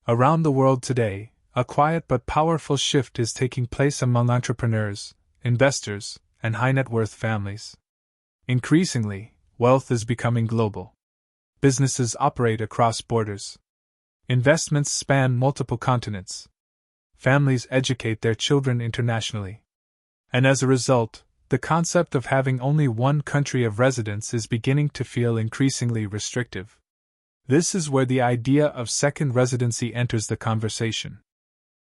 Around the world today, a quiet but powerful shift is taking place among entrepreneurs, investors, and high-net-worth families. Increasingly, wealth is becoming global. Businesses operate across borders. Investments span multiple continents. Families educate their children internationally. And as a result, the concept of having only one country of residence is beginning to feel increasingly restrictive. This is where the idea of second residency enters the conversation.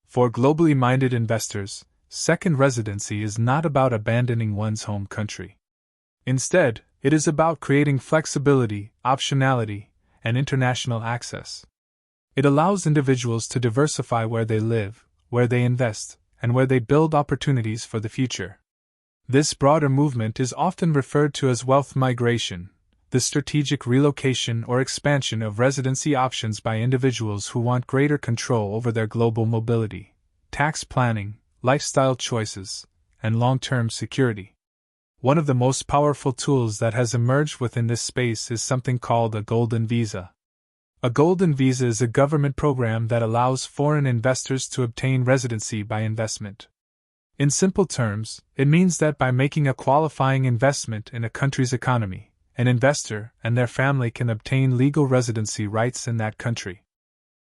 For globally minded investors, second residency is not about abandoning one's home country. Instead, it is about creating flexibility, optionality, and international access. It allows individuals to diversify where they live, where they invest, and where they build opportunities for the future. This broader movement is often referred to as wealth migration, the strategic relocation or expansion of residency options by individuals who want greater control over their global mobility, tax planning, lifestyle choices, and long-term security. One of the most powerful tools that has emerged within this space is something called a Golden Visa. A Golden Visa is a government program that allows foreign investors to obtain residency by investment. In simple terms, it means that by making a qualifying investment in a country's economy, an investor and their family can obtain legal residency rights in that country.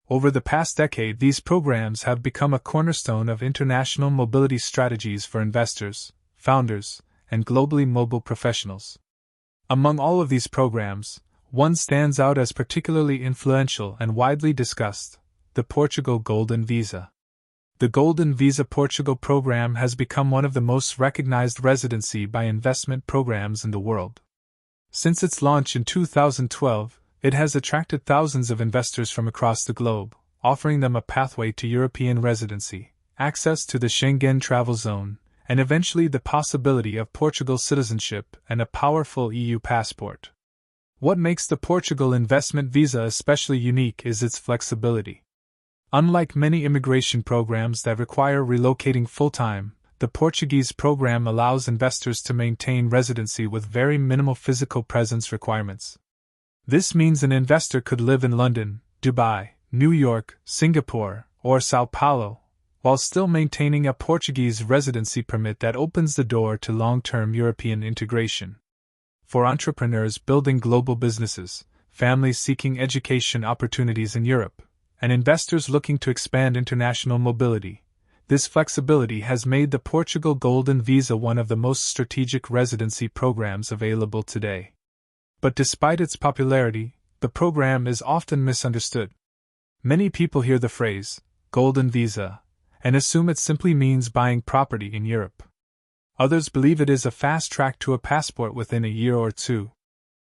Over the past decade, these programs have become a cornerstone of international mobility strategies for investors, founders, and globally mobile professionals. Among all of these programs, one stands out as particularly influential and widely discussed: the Portugal Golden Visa. The Golden Visa Portugal program has become one of the most recognized residency by investment programs in the world. Since its launch in 2012, it has attracted thousands of investors from across the globe, offering them a pathway to European residency, access to the Schengen travel zone, and eventually the possibility of Portugal citizenship and a powerful EU passport. What makes the Portugal Investment Visa especially unique is its flexibility. Unlike many immigration programs that require relocating full-time, the Portuguese program allows investors to maintain residency with very minimal physical presence requirements. This means an investor could live in London, Dubai, New York, Singapore, or Sao Paulo, while still maintaining a Portuguese residency permit that opens the door to long-term European integration. For entrepreneurs building global businesses, families seeking education opportunities in Europe, and investors looking to expand international mobility, this flexibility has made the Portugal Golden Visa one of the most strategic residency programs available today. But despite its popularity, the program is often misunderstood. Many people hear the phrase, Golden Visa, and assume it simply means buying property in Europe. Others believe it is a fast track to a passport within a year or two.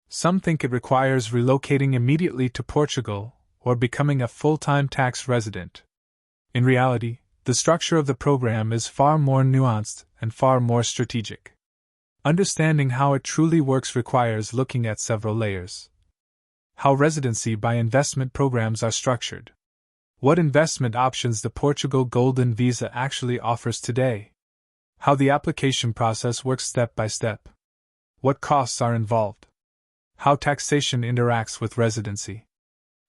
Some think it requires relocating immediately to Portugal or becoming a full-time tax resident. In reality, the structure of the program is far more nuanced and far more strategic. Understanding how it truly works requires looking at several layers. How residency by investment programs are structured. What investment options the Portugal Golden Visa actually offers today. How the application process works step by step. What costs are involved. How taxation interacts with residency.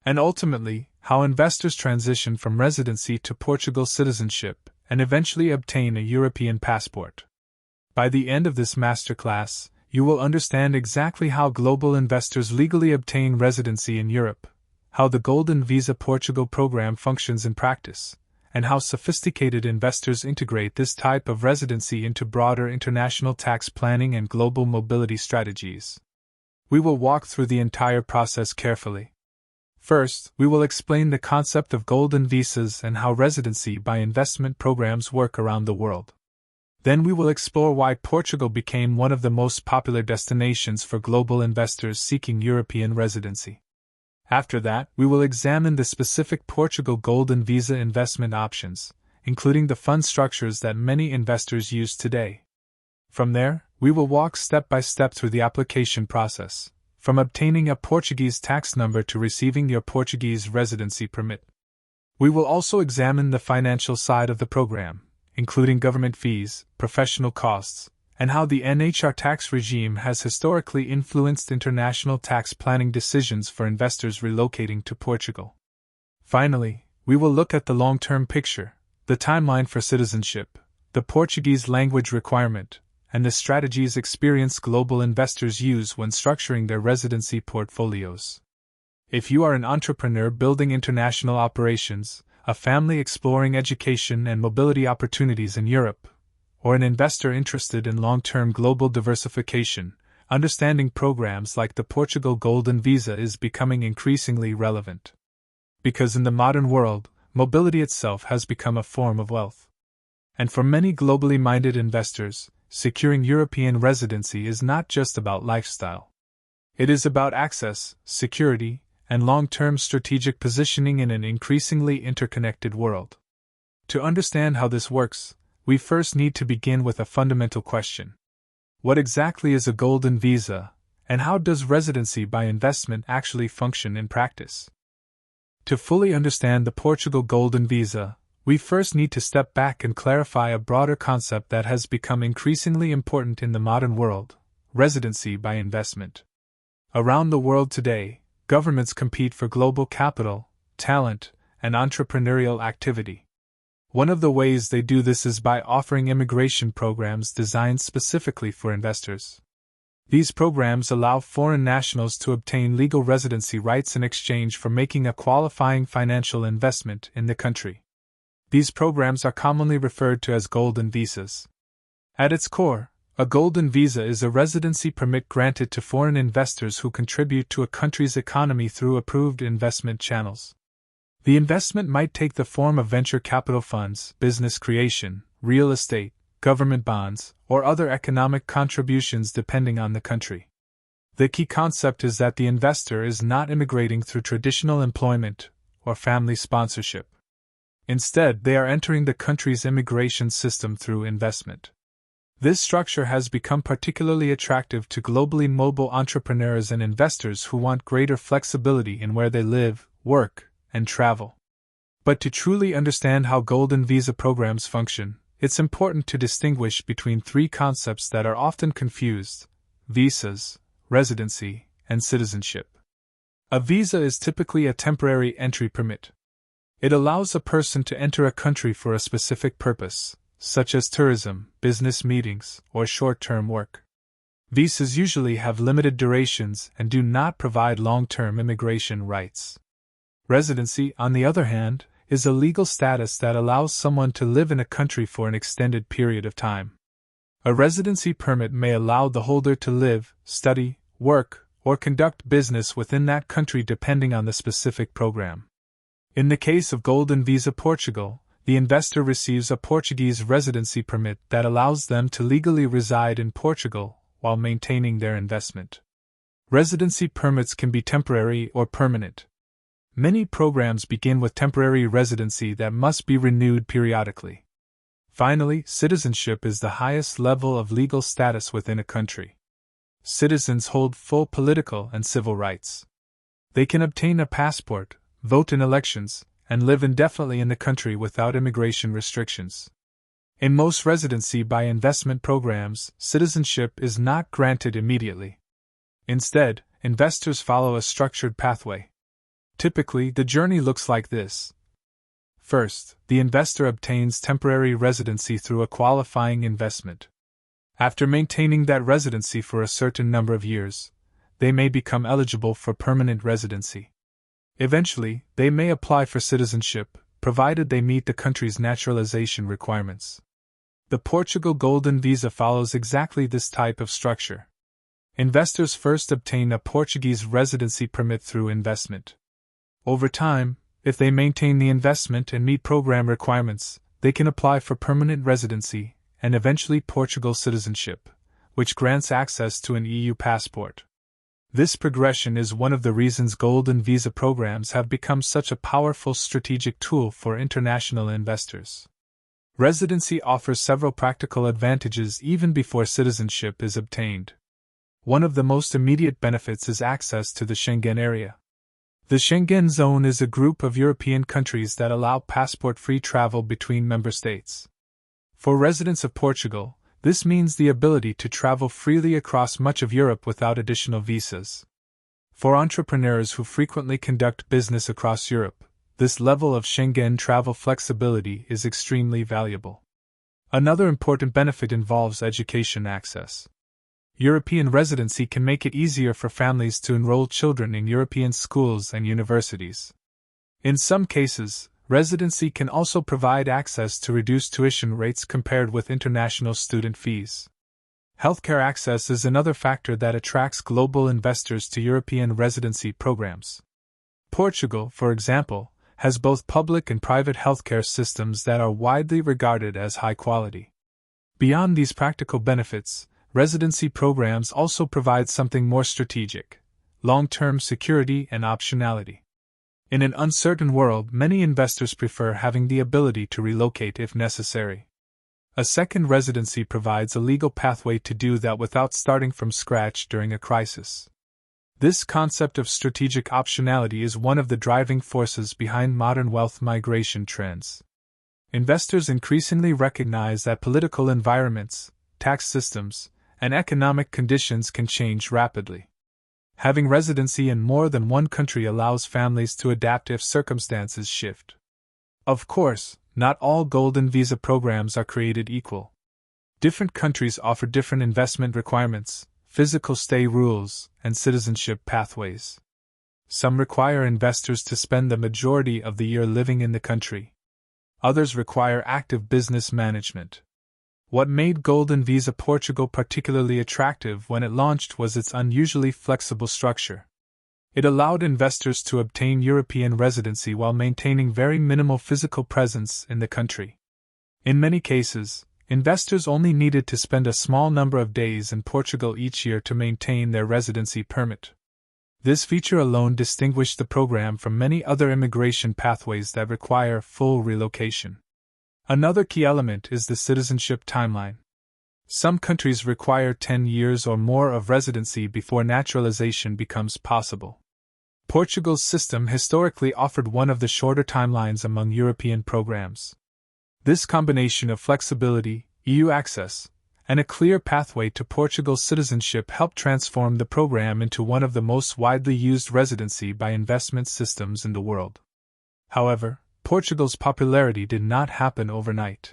And ultimately, how investors transition from residency to Portugal citizenship and eventually obtain a European passport. By the end of this masterclass, you will understand exactly how global investors legally obtain residency in Europe, how the Golden Visa Portugal program functions in practice, and how sophisticated investors integrate this type of residency into broader international tax planning and global mobility strategies. We will walk through the entire process carefully. First, we will explain the concept of golden visas and how residency by investment programs work around the world. Then we will explore why Portugal became one of the most popular destinations for global investors seeking European residency. After that, we will examine the specific Portugal Golden Visa investment options, including the fund structures that many investors use today. From there, we will walk step by step through the application process, from obtaining a Portuguese tax number to receiving your Portuguese residency permit. We will also examine the financial side of the program, including government fees, professional costs, and how the NHR tax regime has historically influenced international tax planning decisions for investors relocating to Portugal. Finally, we will look at the long-term picture, the timeline for citizenship, the Portuguese language requirement, and the strategies experienced global investors use when structuring their residency portfolios. If you are an entrepreneur building international operations, a family exploring education and mobility opportunities in Europe, or an investor interested in long-term global diversification, understanding programs like the Portugal Golden Visa is becoming increasingly relevant. Because in the modern world, mobility itself has become a form of wealth. And for many globally minded investors, securing European residency is not just about lifestyle. It is about access, security, and long-term strategic positioning in an increasingly interconnected world. To understand how this works, we first need to begin with a fundamental question. What exactly is a golden visa, and how does residency by investment actually function in practice? To fully understand the Portugal Golden Visa, we first need to step back and clarify a broader concept that has become increasingly important in the modern world: residency by investment. Around the world today, governments compete for global capital, talent, and entrepreneurial activity. One of the ways they do this is by offering immigration programs designed specifically for investors. These programs allow foreign nationals to obtain legal residency rights in exchange for making a qualifying financial investment in the country. These programs are commonly referred to as golden visas. At its core, a golden visa is a residency permit granted to foreign investors who contribute to a country's economy through approved investment channels. The investment might take the form of venture capital funds, business creation, real estate, government bonds, or other economic contributions depending on the country. The key concept is that the investor is not immigrating through traditional employment or family sponsorship. Instead, they are entering the country's immigration system through investment. This structure has become particularly attractive to globally mobile entrepreneurs and investors who want greater flexibility in where they live, work, and travel. But to truly understand how golden visa programs function, it's important to distinguish between three concepts that are often confused: visas, residency, and citizenship. A visa is typically a temporary entry permit. It allows a person to enter a country for a specific purpose, such as tourism, business meetings, or short-term work. Visas usually have limited durations and do not provide long-term immigration rights. Residency, on the other hand, is a legal status that allows someone to live in a country for an extended period of time. A residency permit may allow the holder to live, study, work, or conduct business within that country depending on the specific program. In the case of Golden Visa Portugal, the investor receives a Portuguese residency permit that allows them to legally reside in Portugal while maintaining their investment. Residency permits can be temporary or permanent. Many programs begin with temporary residency that must be renewed periodically. Finally, citizenship is the highest level of legal status within a country. Citizens hold full political and civil rights. They can obtain a passport, vote in elections, and live indefinitely in the country without immigration restrictions. In most residency by investment programs, citizenship is not granted immediately. Instead, investors follow a structured pathway. Typically, the journey looks like this. First, the investor obtains temporary residency through a qualifying investment. After maintaining that residency for a certain number of years, they may become eligible for permanent residency. Eventually, they may apply for citizenship, provided they meet the country's naturalization requirements. The Portugal Golden Visa follows exactly this type of structure. Investors first obtain a Portuguese residency permit through investment. Over time, if they maintain the investment and meet program requirements, they can apply for permanent residency and eventually Portugal citizenship, which grants access to an EU passport. This progression is one of the reasons golden visa programs have become such a powerful strategic tool for international investors. Residency offers several practical advantages even before citizenship is obtained. One of the most immediate benefits is access to the Schengen area. The Schengen zone is a group of European countries that allow passport-free travel between member states. For residents of Portugal, this means the ability to travel freely across much of Europe without additional visas. For entrepreneurs who frequently conduct business across Europe, This level of Schengen travel flexibility is extremely valuable. Another important benefit involves education access. European residency can make it easier for families to enroll children in European schools and universities. In some cases, residency can also provide access to reduced tuition rates compared with international student fees. Healthcare access is another factor that attracts global investors to European residency programs. Portugal, for example, has both public and private healthcare systems that are widely regarded as high quality. Beyond these practical benefits, residency programs also provide something more strategic: long-term security and optionality. In an uncertain world, many investors prefer having the ability to relocate if necessary. A second residency provides a legal pathway to do that without starting from scratch during a crisis. This concept of strategic optionality is one of the driving forces behind modern wealth migration trends. Investors increasingly recognize that political environments, tax systems, and economic conditions can change rapidly. Having residency in more than one country allows families to adapt if circumstances shift. Of course, not all Golden Visa programs are created equal. Different countries offer different investment requirements, physical stay rules, and citizenship pathways. Some require investors to spend the majority of the year living in the country. Others require active business management. What made Golden Visa Portugal particularly attractive when it launched was its unusually flexible structure. It allowed investors to obtain European residency while maintaining very minimal physical presence in the country. In many cases, investors only needed to spend a small number of days in Portugal each year to maintain their residency permit. This feature alone distinguished the program from many other immigration pathways that require full relocation. Another key element is the citizenship timeline. Some countries require 10 years or more of residency before naturalization becomes possible. Portugal's system historically offered one of the shorter timelines among European programs. This combination of flexibility, EU access, and a clear pathway to Portugal's citizenship helped transform the program into one of the most widely used residency by investment systems in the world. However, Portugal's popularity did not happen overnight.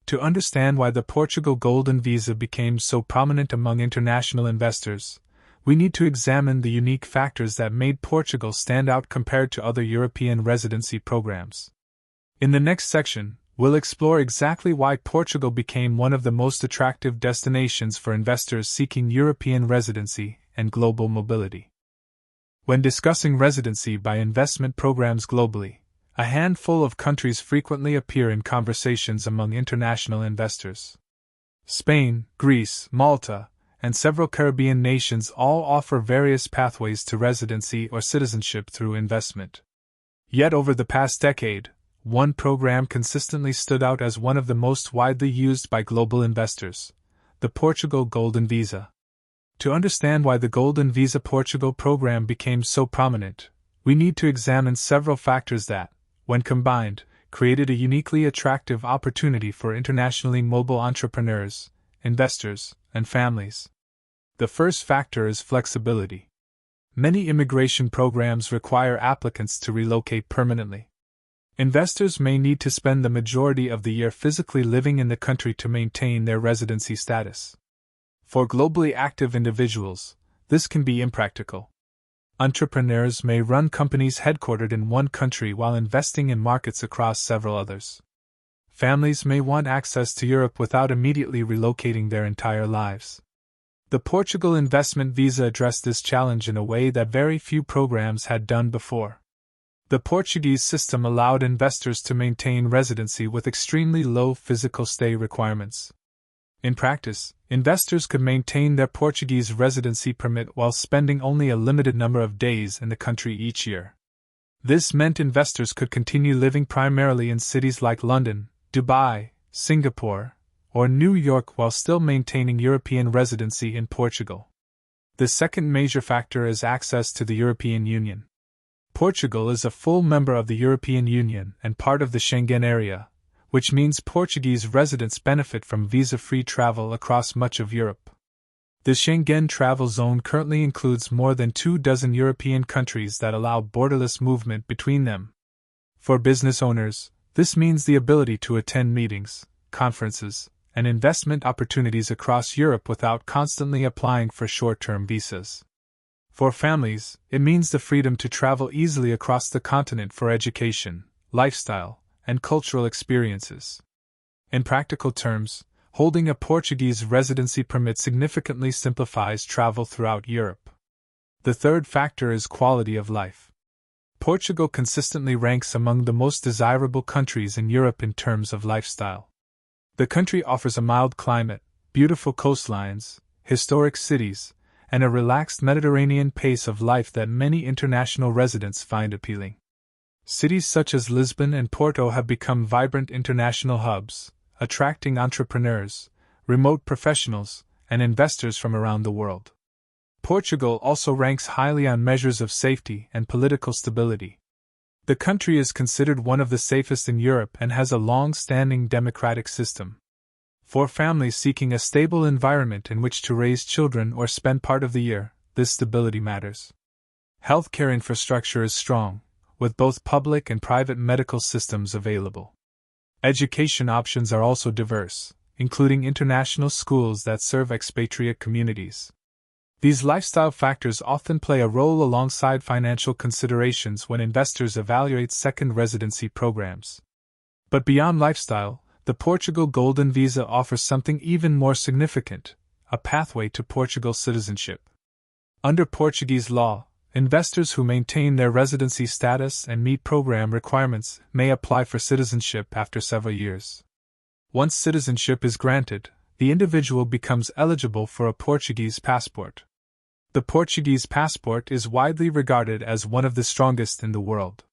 To understand why the Portugal Golden Visa became so prominent among international investors, we need to examine the unique factors that made Portugal stand out compared to other European residency programs. In the next section, we'll explore exactly why Portugal became one of the most attractive destinations for investors seeking European residency and global mobility. When discussing residency by investment programs globally, a handful of countries frequently appear in conversations among international investors. Spain, Greece, Malta, and several Caribbean nations all offer various pathways to residency or citizenship through investment. Yet over the past decade, one program consistently stood out as one of the most widely used by global investors: the Portugal Golden Visa. To understand why the Golden Visa Portugal program became so prominent, we need to examine several factors that, when combined, created a uniquely attractive opportunity for internationally mobile entrepreneurs, investors, and families. The first factor is flexibility. Many immigration programs require applicants to relocate permanently. Investors may need to spend the majority of the year physically living in the country to maintain their residency status. For globally active individuals, this can be impractical. Entrepreneurs may run companies headquartered in one country while investing in markets across several others. Families may want access to Europe without immediately relocating their entire lives. The Portugal Investment Visa addressed this challenge in a way that very few programs had done before. The Portuguese system allowed investors to maintain residency with extremely low physical stay requirements. In practice, investors could maintain their Portuguese residency permit while spending only a limited number of days in the country each year. This meant investors could continue living primarily in cities like London, Dubai, Singapore, or New York while still maintaining European residency in Portugal. The second major factor is access to the European Union. Portugal is a full member of the European Union and part of the Schengen area, which means Portuguese residents benefit from visa-free travel across much of Europe. The Schengen travel zone currently includes more than 24 European countries that allow borderless movement between them. For business owners, this means the ability to attend meetings, conferences, and investment opportunities across Europe without constantly applying for short-term visas. For families, it means the freedom to travel easily across the continent for education, lifestyle, and cultural experiences. In practical terms, holding a Portuguese residency permit significantly simplifies travel throughout Europe. The third factor is quality of life. Portugal consistently ranks among the most desirable countries in Europe in terms of lifestyle. The country offers a mild climate, beautiful coastlines, historic cities, and a relaxed Mediterranean pace of life that many international residents find appealing. Cities such as Lisbon and Porto have become vibrant international hubs, attracting entrepreneurs, remote professionals, and investors from around the world. Portugal also ranks highly on measures of safety and political stability. The country is considered one of the safest in Europe and has a long-standing democratic system. For families seeking a stable environment in which to raise children or spend part of the year, this stability matters. Healthcare infrastructure is strong, with both public and private medical systems available. Education options are also diverse, including international schools that serve expatriate communities. These lifestyle factors often play a role alongside financial considerations when investors evaluate second residency programs. But beyond lifestyle, the Portugal Golden Visa offers something even more significant: a pathway to Portugal citizenship. Under Portuguese law, investors who maintain their residency status and meet program requirements may apply for citizenship after several years. Once citizenship is granted, the individual becomes eligible for a Portuguese passport. The Portuguese passport is widely regarded as one of the strongest in the world.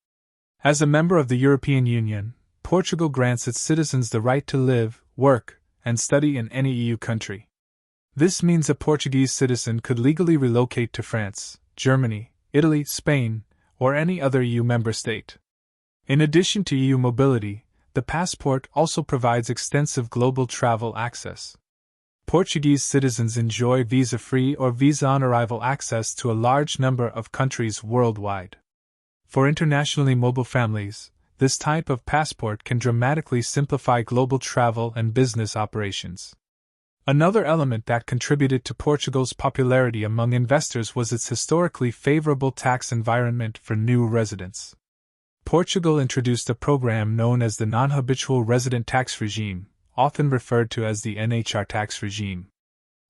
As a member of the European Union, Portugal grants its citizens the right to live, work, and study in any EU country. This means a Portuguese citizen could legally relocate to France, Germany, Italy, Spain, or any other EU member state. In addition to EU mobility, the passport also provides extensive global travel access. Portuguese citizens enjoy visa-free or visa-on-arrival access to a large number of countries worldwide. For internationally mobile families, this type of passport can dramatically simplify global travel and business operations. Another element that contributed to Portugal's popularity among investors was its historically favorable tax environment for new residents. Portugal introduced a program known as the Non-Habitual Resident Tax Regime, often referred to as the NHR tax regime.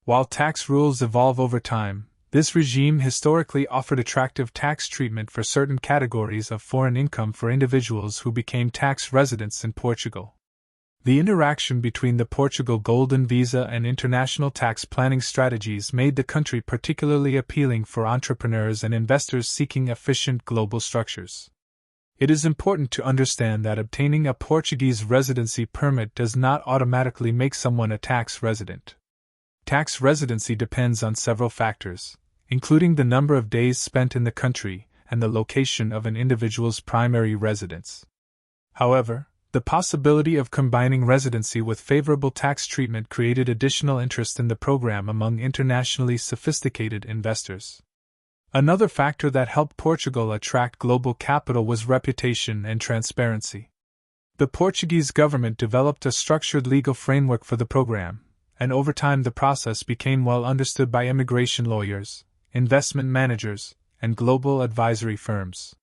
While tax rules evolve over time, this regime historically offered attractive tax treatment for certain categories of foreign income for individuals who became tax residents in Portugal. The interaction between the Portugal Golden Visa and international tax planning strategies made the country particularly appealing for entrepreneurs and investors seeking efficient global structures. It is important to understand that obtaining a Portuguese residency permit does not automatically make someone a tax resident. Tax residency depends on several factors, including the number of days spent in the country and the location of an individual's primary residence. However, the possibility of combining residency with favorable tax treatment created additional interest in the program among internationally sophisticated investors. Another factor that helped Portugal attract global capital was reputation and transparency. The Portuguese government developed a structured legal framework for the program, and over time the process became well understood by immigration lawyers, investment managers, and global advisory firms.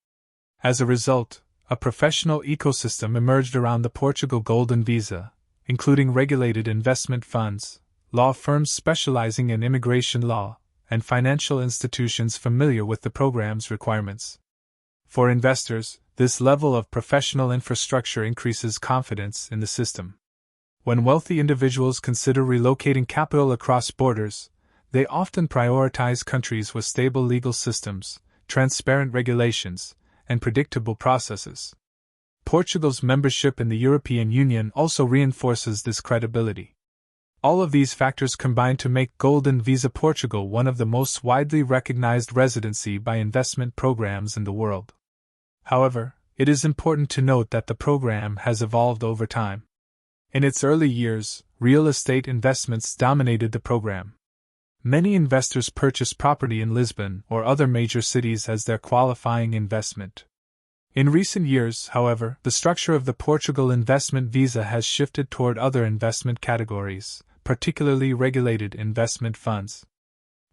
As a result, a professional ecosystem emerged around the Portugal Golden Visa, including regulated investment funds, law firms specializing in immigration law, and financial institutions familiar with the program's requirements. For investors, this level of professional infrastructure increases confidence in the system. When wealthy individuals consider relocating capital across borders, they often prioritize countries with stable legal systems, transparent regulations, and predictable processes. Portugal's membership in the European Union also reinforces this credibility. All of these factors combine to make Golden Visa Portugal one of the most widely recognized residency by investment programs in the world. However, it is important to note that the program has evolved over time. In its early years, real estate investments dominated the program. Many investors purchased property in Lisbon or other major cities as their qualifying investment. In recent years, however, the structure of the Portugal investment visa has shifted toward other investment categories, particularly regulated investment funds.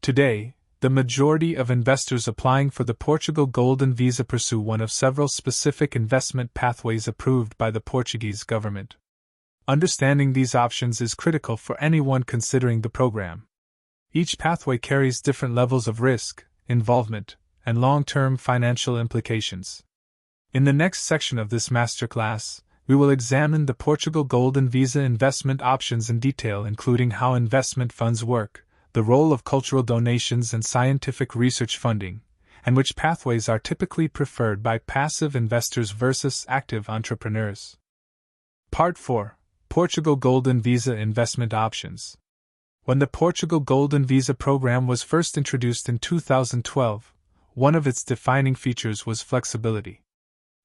Today, the majority of investors applying for the Portugal Golden Visa pursue one of several specific investment pathways approved by the Portuguese government. Understanding these options is critical for anyone considering the program. Each pathway carries different levels of risk, involvement, and long-term financial implications. In the next section of this masterclass, we will examine the Portugal Golden Visa investment options in detail, including how investment funds work, the role of cultural donations and scientific research funding, and which pathways are typically preferred by passive investors versus active entrepreneurs. Part 4. Portugal Golden Visa Investment Options. When the Portugal Golden Visa program was first introduced in 2012, one of its defining features was flexibility.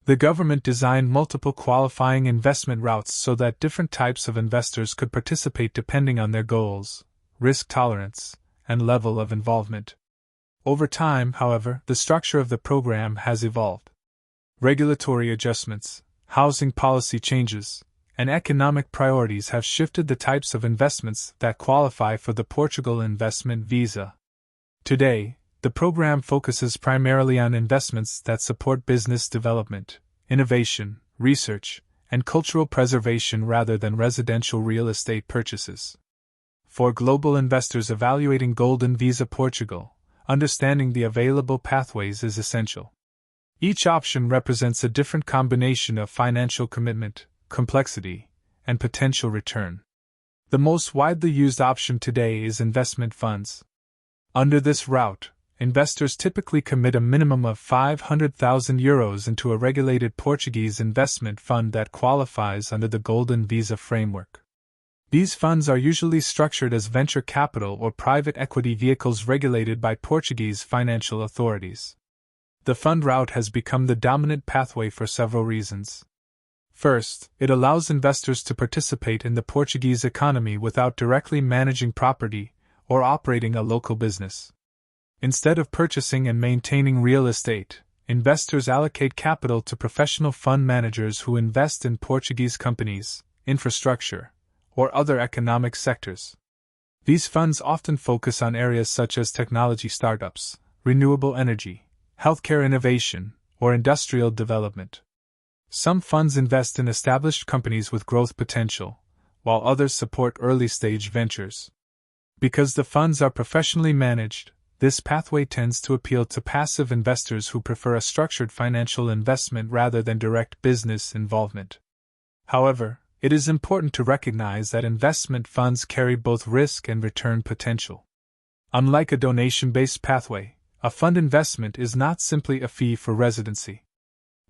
The government designed multiple qualifying investment routes so that different types of investors could participate depending on their goals, risk tolerance, and level of involvement. Over time, however, the structure of the program has evolved. Regulatory adjustments, housing policy changes, and economic priorities have shifted the types of investments that qualify for the Portugal investment visa. Today, the program focuses primarily on investments that support business development, innovation, research, and cultural preservation rather than residential real estate purchases. For global investors evaluating Golden Visa Portugal, understanding the available pathways is essential. Each option represents a different combination of financial commitment, complexity, and potential return. The most widely used option today is investment funds. Under this route, investors typically commit a minimum of €500,000 into a regulated Portuguese investment fund that qualifies under the Golden Visa framework. These funds are usually structured as venture capital or private equity vehicles regulated by Portuguese financial authorities. The fund route has become the dominant pathway for several reasons. First, it allows investors to participate in the Portuguese economy without directly managing property or operating a local business. Instead of purchasing and maintaining real estate, investors allocate capital to professional fund managers who invest in Portuguese companies, infrastructure, or other economic sectors. These funds often focus on areas such as technology startups, renewable energy, healthcare innovation, or industrial development. Some funds invest in established companies with growth potential, while others support early-stage ventures. Because the funds are professionally managed, this pathway tends to appeal to passive investors who prefer a structured financial investment rather than direct business involvement. However, it is important to recognize that investment funds carry both risk and return potential. Unlike a donation-based pathway, a fund investment is not simply a fee for residency.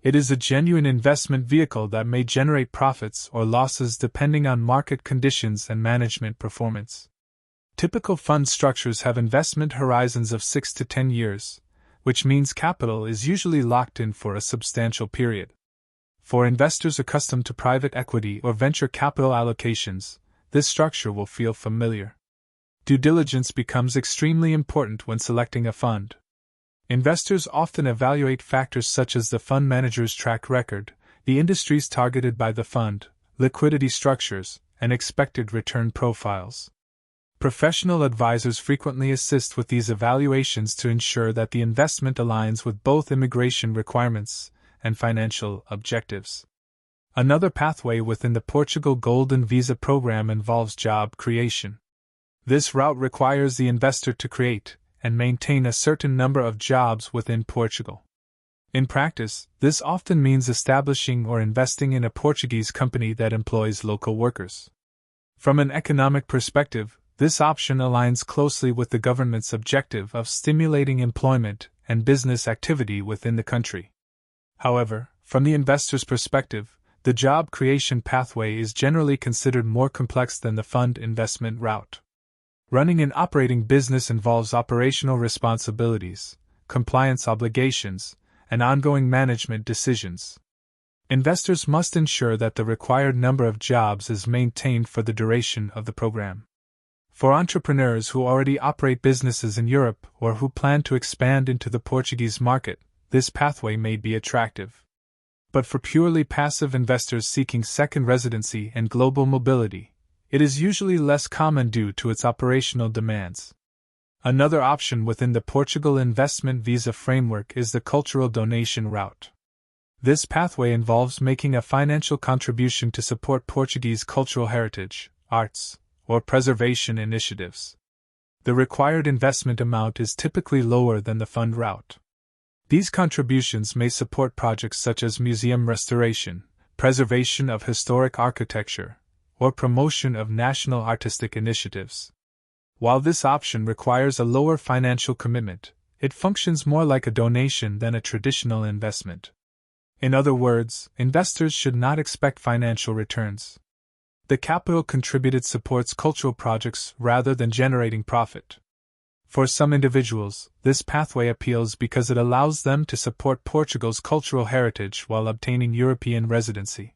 It is a genuine investment vehicle that may generate profits or losses depending on market conditions and management performance. Typical fund structures have investment horizons of 6 to 10 years, which means capital is usually locked in for a substantial period. For investors accustomed to private equity or venture capital allocations, this structure will feel familiar. Due diligence becomes extremely important when selecting a fund. Investors often evaluate factors such as the fund manager's track record, the industries targeted by the fund, liquidity structures, and expected return profiles. Professional advisors frequently assist with these evaluations to ensure that the investment aligns with both immigration requirements and financial objectives. Another pathway within the Portugal Golden Visa program involves job creation. This route requires the investor to create and maintain a certain number of jobs within Portugal. In practice, this often means establishing or investing in a Portuguese company that employs local workers. From an economic perspective, this option aligns closely with the government's objective of stimulating employment and business activity within the country. However, from the investor's perspective, the job creation pathway is generally considered more complex than the fund investment route. Running an operating business involves operational responsibilities, compliance obligations, and ongoing management decisions. Investors must ensure that the required number of jobs is maintained for the duration of the program. For entrepreneurs who already operate businesses in Europe or who plan to expand into the Portuguese market, this pathway may be attractive. But for purely passive investors seeking second residency and global mobility, it is usually less common due to its operational demands. Another option within the Portugal investment visa framework is the cultural donation route. This pathway involves making a financial contribution to support Portuguese cultural heritage, arts, or preservation initiatives. The required investment amount is typically lower than the fund route. These contributions may support projects such as museum restoration, preservation of historic architecture, or promotion of national artistic initiatives. While this option requires a lower financial commitment, it functions more like a donation than a traditional investment. In other words, investors should not expect financial returns. The capital contributed supports cultural projects rather than generating profit. For some individuals, this pathway appeals because it allows them to support Portugal's cultural heritage while obtaining European residency.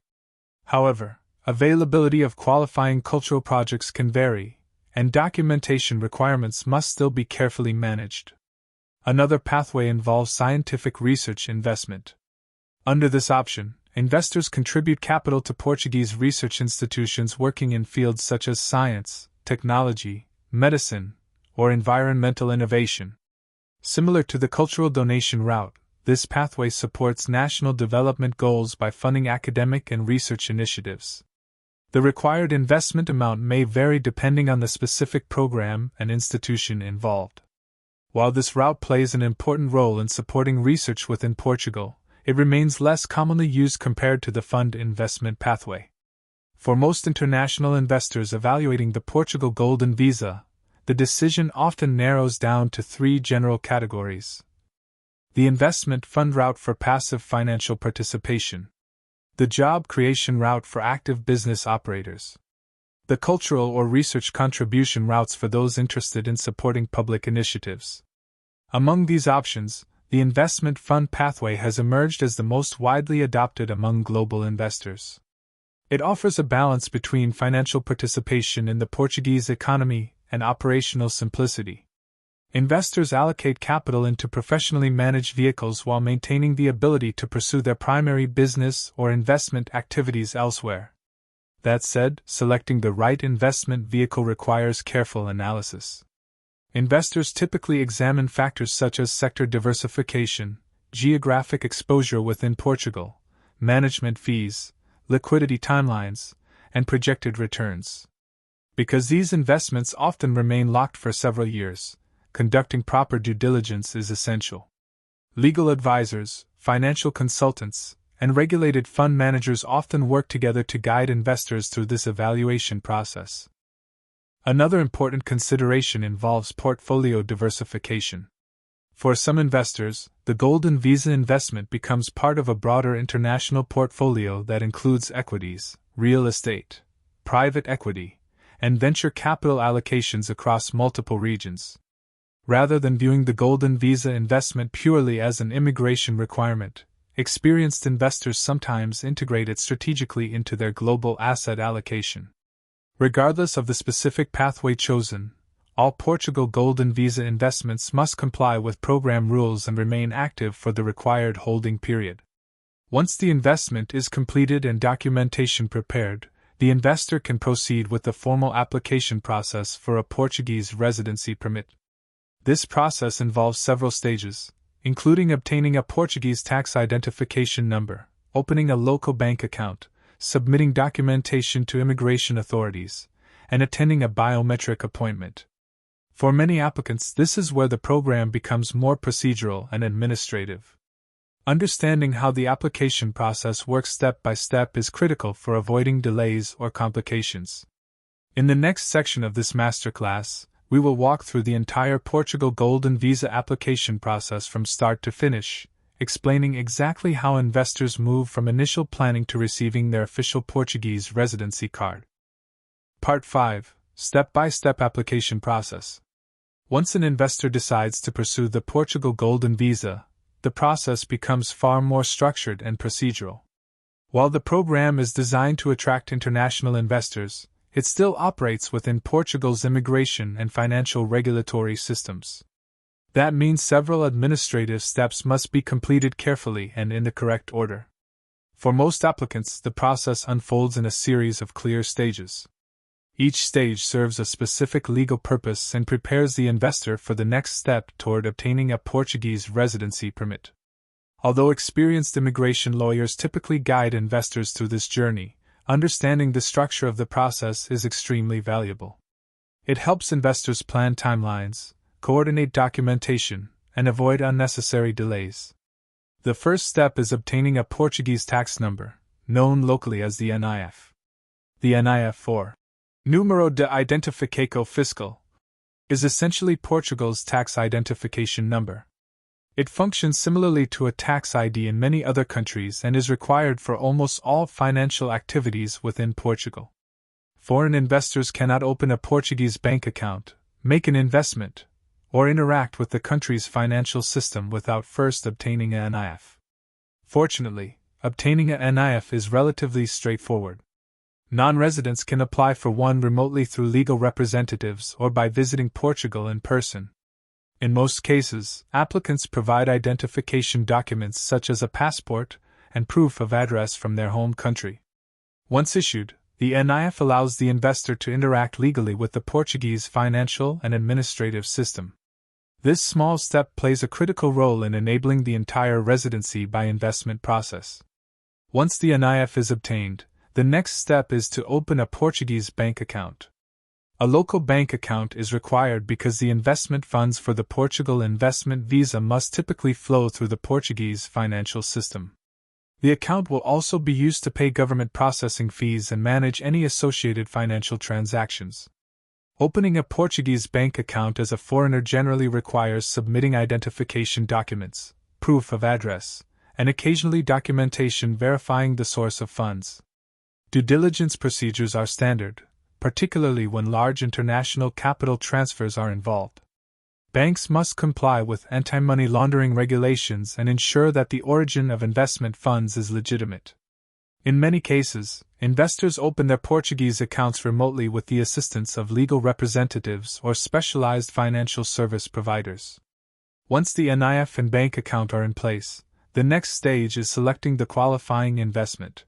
However, availability of qualifying cultural projects can vary, and documentation requirements must still be carefully managed. Another pathway involves scientific research investment. Under this option, investors contribute capital to Portuguese research institutions working in fields such as science, technology, medicine, or environmental innovation. Similar to the cultural donation route, this pathway supports national development goals by funding academic and research initiatives. The required investment amount may vary depending on the specific program and institution involved. While this route plays an important role in supporting research within Portugal, it remains less commonly used compared to the fund investment pathway. For most international investors evaluating the Portugal Golden Visa, the decision often narrows down to three general categories. The investment fund route for passive financial participation. The job creation route for active business operators. The cultural or research contribution routes for those interested in supporting public initiatives. Among these options, the investment fund pathway has emerged as the most widely adopted among global investors. It offers a balance between financial participation in the Portuguese economy and operational simplicity. Investors allocate capital into professionally managed vehicles while maintaining the ability to pursue their primary business or investment activities elsewhere. That said, selecting the right investment vehicle requires careful analysis. Investors typically examine factors such as sector diversification, geographic exposure within Portugal, management fees, liquidity timelines, and projected returns. Because these investments often remain locked for several years, conducting proper due diligence is essential. Legal advisors, financial consultants, and regulated fund managers often work together to guide investors through this evaluation process. Another important consideration involves portfolio diversification. For some investors, the Golden Visa investment becomes part of a broader international portfolio that includes equities, real estate, private equity, and venture capital allocations across multiple regions. Rather than viewing the Golden Visa investment purely as an immigration requirement, experienced investors sometimes integrate it strategically into their global asset allocation. Regardless of the specific pathway chosen, all Portugal Golden Visa investments must comply with program rules and remain active for the required holding period. Once the investment is completed and documentation prepared, the investor can proceed with the formal application process for a Portuguese residency permit. This process involves several stages, including obtaining a Portuguese tax identification number, opening a local bank account, submitting documentation to immigration authorities, and attending a biometric appointment. For many applicants, this is where the program becomes more procedural and administrative. Understanding how the application process works step by step is critical for avoiding delays or complications. In the next section of this masterclass, we will walk through the entire Portugal Golden Visa application process from start to finish, explaining exactly how investors move from initial planning to receiving their official Portuguese residency card. Part 5. Step-by-step application process. Once an investor decides to pursue the Portugal Golden Visa, the process becomes far more structured and procedural. While the program is designed to attract international investors, it still operates within Portugal's immigration and financial regulatory systems. That means several administrative steps must be completed carefully and in the correct order. For most applicants, the process unfolds in a series of clear stages. Each stage serves a specific legal purpose and prepares the investor for the next step toward obtaining a Portuguese residency permit. Although experienced immigration lawyers typically guide investors through this journey, understanding the structure of the process is extremely valuable. It helps investors plan timelines, coordinate documentation, and avoid unnecessary delays. The first step is obtaining a Portuguese tax number, known locally as the NIF. The NIF, or Número de Identificação Fiscal, is essentially Portugal's tax identification number. It functions similarly to a tax ID in many other countries and is required for almost all financial activities within Portugal. Foreign investors cannot open a Portuguese bank account, make an investment, or interact with the country's financial system without first obtaining a NIF. Fortunately, obtaining a NIF is relatively straightforward. Non-residents can apply for one remotely through legal representatives or by visiting Portugal in person. In most cases, applicants provide identification documents such as a passport and proof of address from their home country. Once issued, the NIF allows the investor to interact legally with the Portuguese financial and administrative system. This small step plays a critical role in enabling the entire residency by investment process. Once the NIF is obtained, the next step is to open a Portuguese bank account. A local bank account is required because the investment funds for the Portugal investment visa must typically flow through the Portuguese financial system. The account will also be used to pay government processing fees and manage any associated financial transactions. Opening a Portuguese bank account as a foreigner generally requires submitting identification documents, proof of address, and occasionally documentation verifying the source of funds. Due diligence procedures are standard, particularly when large international capital transfers are involved. Banks must comply with anti-money laundering regulations and ensure that the origin of investment funds is legitimate. In many cases, investors open their Portuguese accounts remotely with the assistance of legal representatives or specialized financial service providers. Once the NIF and bank account are in place, the next stage is selecting the qualifying investment.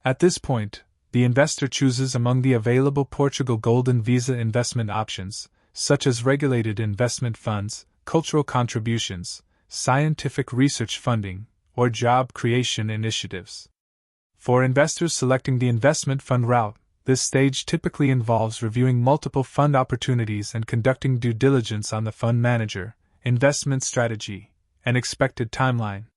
At this point, the investor chooses among the available Portugal Golden Visa investment options, such as regulated investment funds, cultural contributions, scientific research funding, or job creation initiatives. For investors selecting the investment fund route, this stage typically involves reviewing multiple fund opportunities and conducting due diligence on the fund manager, investment strategy, and expected timeline.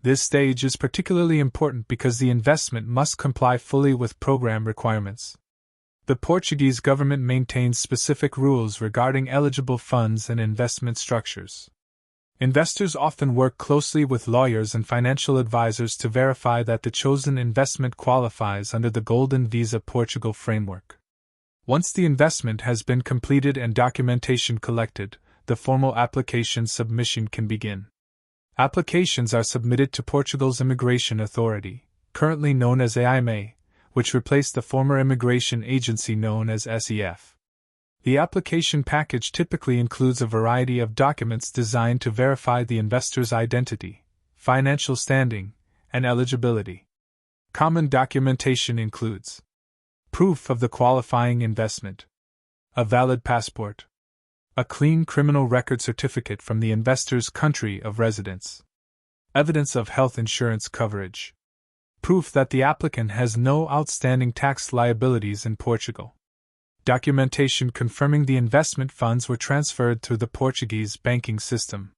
This stage is particularly important because the investment must comply fully with program requirements. The Portuguese government maintains specific rules regarding eligible funds and investment structures. Investors often work closely with lawyers and financial advisors to verify that the chosen investment qualifies under the Golden Visa Portugal framework. Once the investment has been completed and documentation collected, the formal application submission can begin. Applications are submitted to Portugal's Immigration Authority, currently known as AIMA, which replaced the former immigration agency known as SEF. The application package typically includes a variety of documents designed to verify the investor's identity, financial standing, and eligibility. Common documentation includes proof of the qualifying investment, a valid passport, a clean criminal record certificate from the investor's country of residence, evidence of health insurance coverage, proof that the applicant has no outstanding tax liabilities in Portugal, documentation confirming the investment funds were transferred through the Portuguese banking system.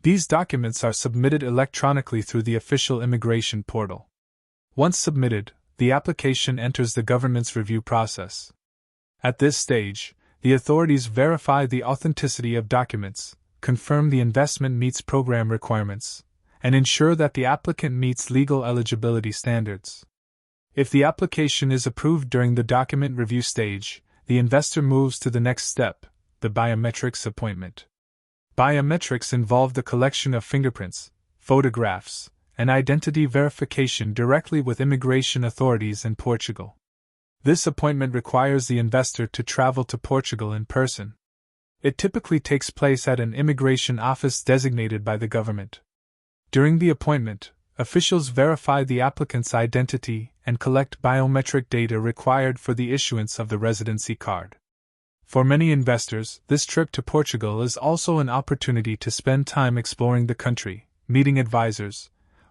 These documents are submitted electronically through the official immigration portal. Once submitted, the application enters the government's review process. At this stage, the authorities verify the authenticity of documents, confirm the investment meets program requirements, and ensure that the applicant meets legal eligibility standards. If the application is approved during the document review stage, the investor moves to the next step, the biometrics appointment. Biometrics involve the collection of fingerprints, photographs, and identity verification directly with immigration authorities in Portugal. This appointment requires the investor to travel to Portugal in person. It typically takes place at an immigration office designated by the government. During the appointment, officials verify the applicant's identity and collect biometric data required for the issuance of the residency card. For many investors, this trip to Portugal is also an opportunity to spend time exploring the country, meeting advisors,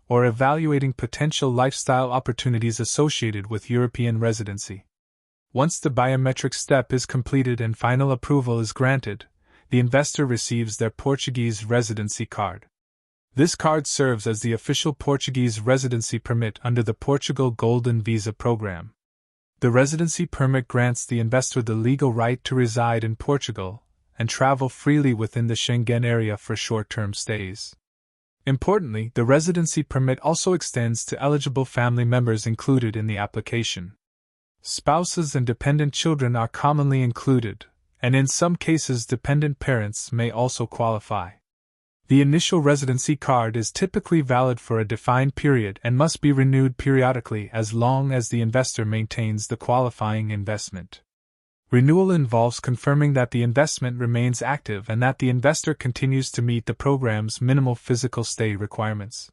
or evaluating potential lifestyle opportunities associated with European residency. Once the biometric step is completed and final approval is granted, the investor receives their Portuguese residency card. This card serves as the official Portuguese residency permit under the Portugal Golden Visa program. The residency permit grants the investor the legal right to reside in Portugal and travel freely within the Schengen area for short-term stays. Importantly, the residency permit also extends to eligible family members included in the application. Spouses and dependent children are commonly included, and in some cases dependent parents may also qualify. The initial residency card is typically valid for a defined period and must be renewed periodically as long as the investor maintains the qualifying investment. Renewal involves confirming that the investment remains active and that the investor continues to meet the program's minimal physical stay requirements.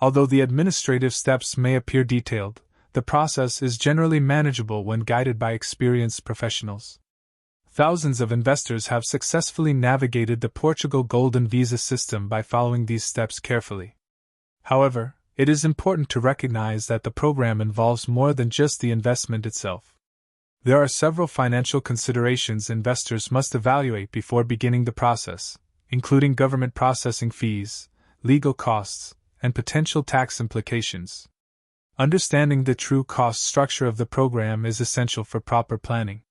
Although the administrative steps may appear detailed, the process is generally manageable when guided by experienced professionals. Thousands of investors have successfully navigated the Portugal Golden Visa system by following these steps carefully. However, it is important to recognize that the program involves more than just the investment itself. There are several financial considerations investors must evaluate before beginning the process, including government processing fees, legal costs, and potential tax implications. Understanding the true cost structure of the program is essential for proper planning.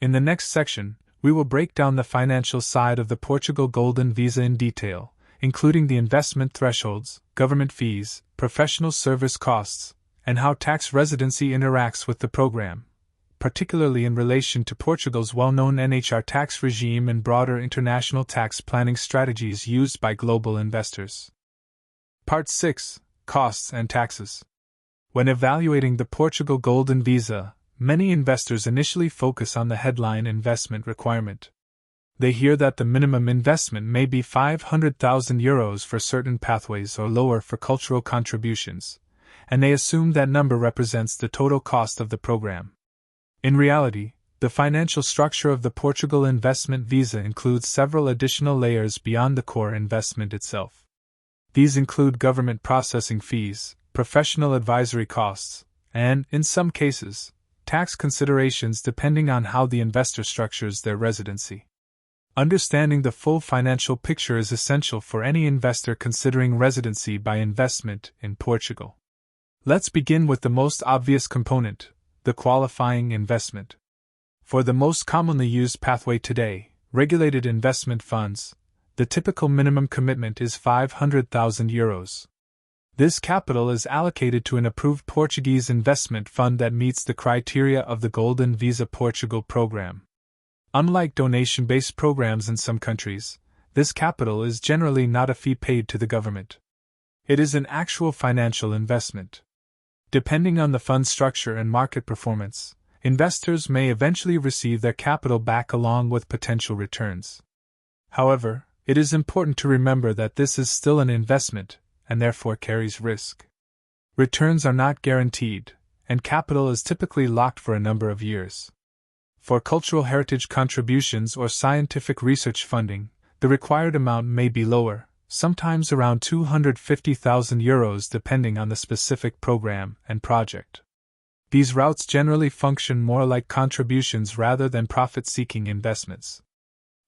In the next section, we will break down the financial side of the Portugal Golden Visa in detail, including the investment thresholds, government fees, professional service costs, and how tax residency interacts with the program, particularly in relation to Portugal's well-known NHR tax regime and broader international tax planning strategies used by global investors. Part 6: Costs and Taxes. When evaluating the Portugal Golden Visa, many investors initially focus on the headline investment requirement. They hear that the minimum investment may be €500,000 for certain pathways or lower for cultural contributions, and they assume that number represents the total cost of the program. In reality, the financial structure of the Portugal investment visa includes several additional layers beyond the core investment itself. These include government processing fees, professional advisory costs, and, in some cases, tax considerations depending on how the investor structures their residency. Understanding the full financial picture is essential for any investor considering residency by investment in Portugal. Let's begin with the most obvious component, the qualifying investment. For the most commonly used pathway today, regulated investment funds, the typical minimum commitment is €500,000. This capital is allocated to an approved Portuguese investment fund that meets the criteria of the Golden Visa Portugal program. Unlike donation-based programs in some countries, this capital is generally not a fee paid to the government. It is an actual financial investment. Depending on the fund structure and market performance, investors may eventually receive their capital back along with potential returns. However, it is important to remember that this is still an investment, and therefore carries risk. Returns are not guaranteed, and capital is typically locked for a number of years. For cultural heritage contributions or scientific research funding, the required amount may be lower, sometimes around €250,000 depending on the specific program and project. These routes generally function more like contributions rather than profit-seeking investments.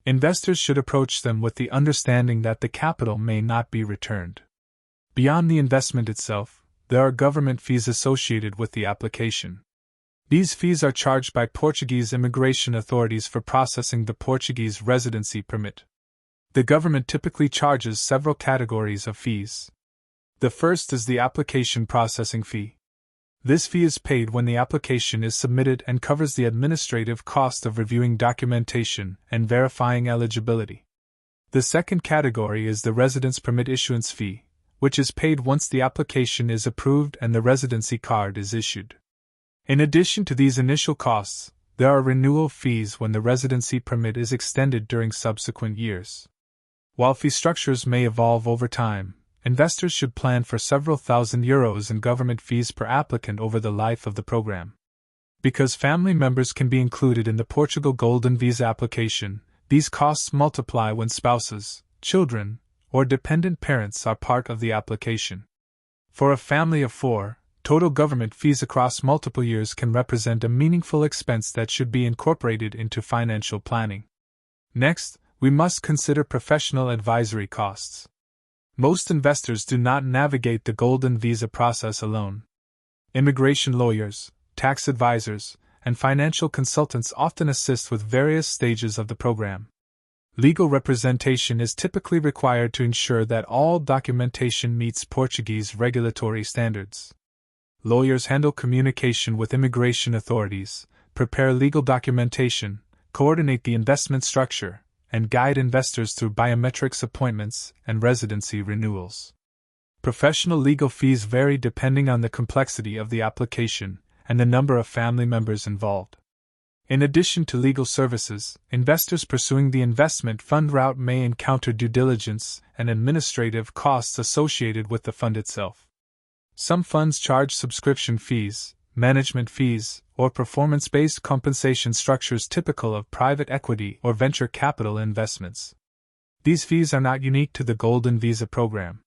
Investors should approach them with the understanding that the capital may not be returned. Beyond the investment itself, there are government fees associated with the application. These fees are charged by Portuguese immigration authorities for processing the Portuguese residency permit. The government typically charges several categories of fees. The first is the application processing fee. This fee is paid when the application is submitted and covers the administrative cost of reviewing documentation and verifying eligibility. The second category is the residence permit issuance fee, which is paid once the application is approved and the residency card is issued. In addition to these initial costs, there are renewal fees when the residency permit is extended during subsequent years. While fee structures may evolve over time, investors should plan for several thousand euros in government fees per applicant over the life of the program. Because family members can be included in the Portugal Golden Visa application, these costs multiply when spouses, children, or dependent parents are part of the application. For a family of 4, total government fees across multiple years can represent a meaningful expense that should be incorporated into financial planning. Next, we must consider professional advisory costs. Most investors do not navigate the Golden Visa process alone. Immigration lawyers, tax advisors, and financial consultants often assist with various stages of the program. Legal representation is typically required to ensure that all documentation meets Portuguese regulatory standards. Lawyers handle communication with immigration authorities, prepare legal documentation, coordinate the investment structure, and guide investors through biometrics appointments and residency renewals. Professional legal fees vary depending on the complexity of the application and the number of family members involved. In addition to legal services, investors pursuing the investment fund route may encounter due diligence and administrative costs associated with the fund itself. Some funds charge subscription fees, management fees, or performance-based compensation structures typical of private equity or venture capital investments. These fees are not unique to the Golden Visa program.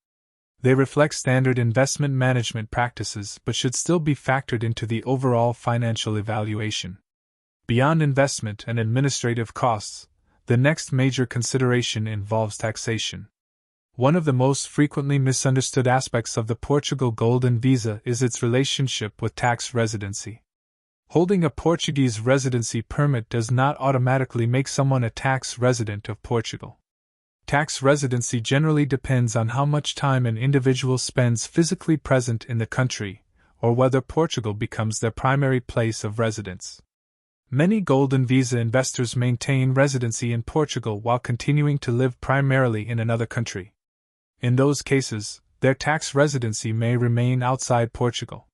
They reflect standard investment management practices but should still be factored into the overall financial evaluation. Beyond investment and administrative costs, the next major consideration involves taxation. One of the most frequently misunderstood aspects of the Portugal Golden Visa is its relationship with tax residency. Holding a Portuguese residency permit does not automatically make someone a tax resident of Portugal. Tax residency generally depends on how much time an individual spends physically present in the country, or whether Portugal becomes their primary place of residence. Many Golden Visa investors maintain residency in Portugal while continuing to live primarily in another country. In those cases, their tax residency may remain outside Portugal.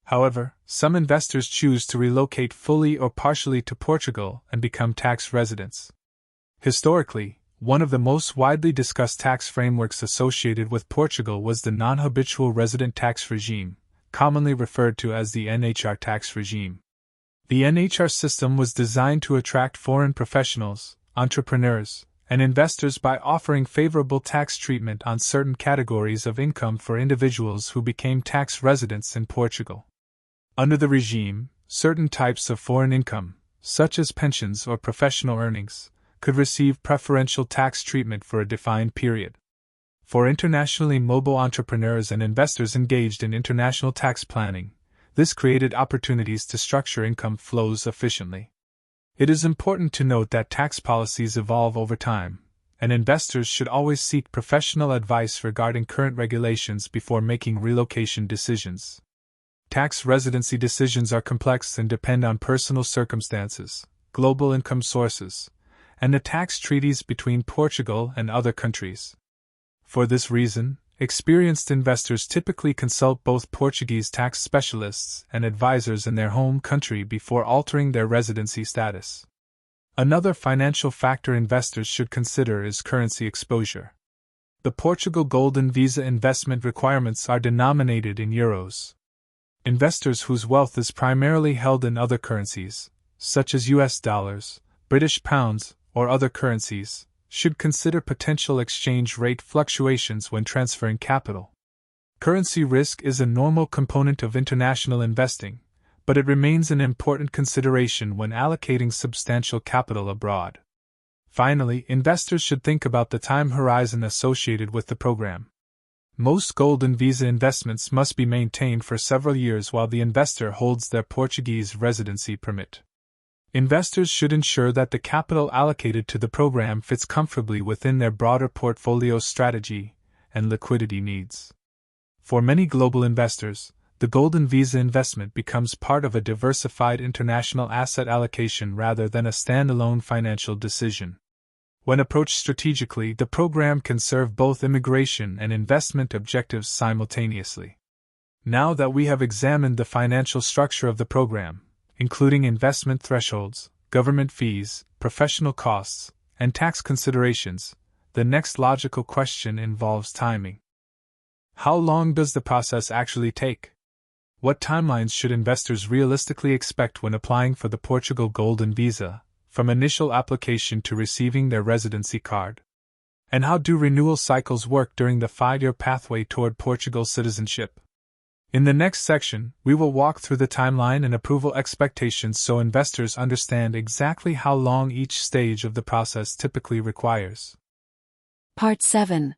However, some investors choose to relocate fully or partially to Portugal and become tax residents. Historically, one of the most widely discussed tax frameworks associated with Portugal was the non-habitual resident tax regime, commonly referred to as the NHR tax regime. The NHR system was designed to attract foreign professionals, entrepreneurs, and investors by offering favorable tax treatment on certain categories of income for individuals who became tax residents in Portugal. Under the regime, certain types of foreign income, such as pensions or professional earnings, could receive preferential tax treatment for a defined period. For internationally mobile entrepreneurs and investors engaged in international tax planning, this created opportunities to structure income flows efficiently. It is important to note that tax policies evolve over time, and investors should always seek professional advice regarding current regulations before making relocation decisions. Tax residency decisions are complex and depend on personal circumstances, global income sources, and the tax treaties between Portugal and other countries. For this reason, experienced investors typically consult both Portuguese tax specialists and advisors in their home country before altering their residency status. Another financial factor investors should consider is currency exposure. The Portugal Golden Visa investment requirements are denominated in euros. Investors whose wealth is primarily held in other currencies, such as US dollars, British pounds, or other currencies, should consider potential exchange rate fluctuations when transferring capital. Currency risk is a normal component of international investing, but it remains an important consideration when allocating substantial capital abroad. Finally, investors should think about the time horizon associated with the program. Most Golden Visa investments must be maintained for several years while the investor holds their Portuguese residency permit. Investors should ensure that the capital allocated to the program fits comfortably within their broader portfolio strategy and liquidity needs. For many global investors, the Golden Visa investment becomes part of a diversified international asset allocation rather than a standalone financial decision. When approached strategically, the program can serve both immigration and investment objectives simultaneously. Now that we have examined the financial structure of the program, including investment thresholds, government fees, professional costs, and tax considerations, the next logical question involves timing. How long does the process actually take? What timelines should investors realistically expect when applying for the Portugal Golden Visa, from initial application to receiving their residency card? And how do renewal cycles work during the 5-year pathway toward Portugal citizenship? In the next section, we will walk through the timeline and approval expectations so investors understand exactly how long each stage of the process typically requires. Part 7.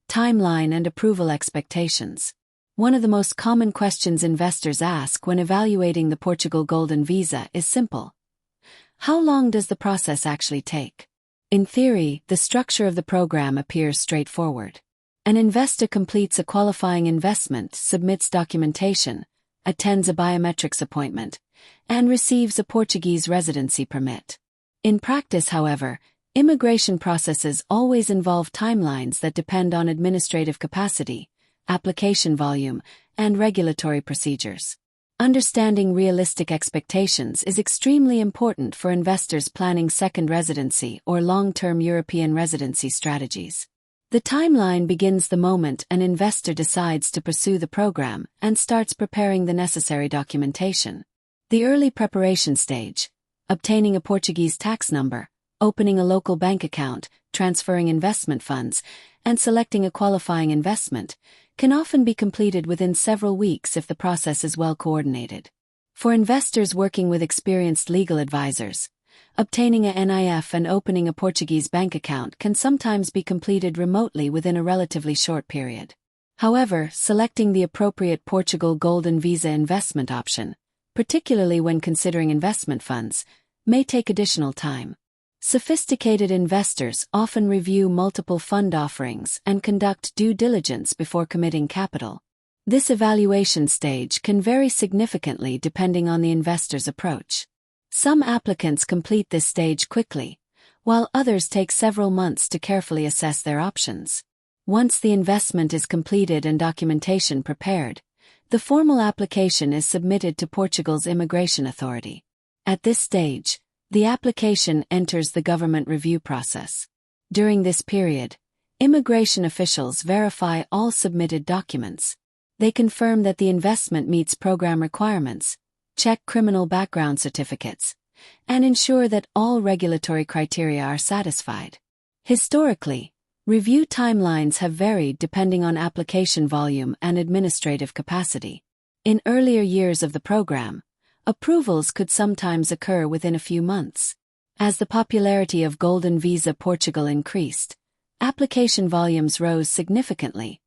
Timeline and approval expectations. One of the most common questions investors ask when evaluating the Portugal Golden Visa is simple. How long does the process actually take? In theory, the structure of the program appears straightforward. An investor completes a qualifying investment, submits documentation, attends a biometrics appointment, and receives a Portuguese residency permit. In practice, however, immigration processes always involve timelines that depend on administrative capacity, application volume, and regulatory procedures. Understanding realistic expectations is extremely important for investors planning second residency or long-term European residency strategies. The timeline begins the moment an investor decides to pursue the program and starts preparing the necessary documentation. The early preparation stage, obtaining a Portuguese tax number, opening a local bank account, transferring investment funds, and selecting a qualifying investment, can often be completed within several weeks if the process is well coordinated. For investors working with experienced legal advisors, obtaining a NIF and opening a Portuguese bank account can sometimes be completed remotely within a relatively short period. However, selecting the appropriate Portugal Golden Visa investment option, particularly when considering investment funds, may take additional time. Sophisticated investors often review multiple fund offerings and conduct due diligence before committing capital. This evaluation stage can vary significantly depending on the investor's approach. Some applicants complete this stage quickly, while others take several months to carefully assess their options. Once the investment is completed and documentation prepared, the formal application is submitted to Portugal's immigration authority. At this stage, the application enters the government review process. During this period, immigration officials verify all submitted documents. They confirm that the investment meets program requirements, check criminal background certificates, and ensure that all regulatory criteria are satisfied. Historically, review timelines have varied depending on application volume and administrative capacity. In earlier years of the program, approvals could sometimes occur within a few months. As the popularity of Golden Visa Portugal increased, application volumes rose significantly,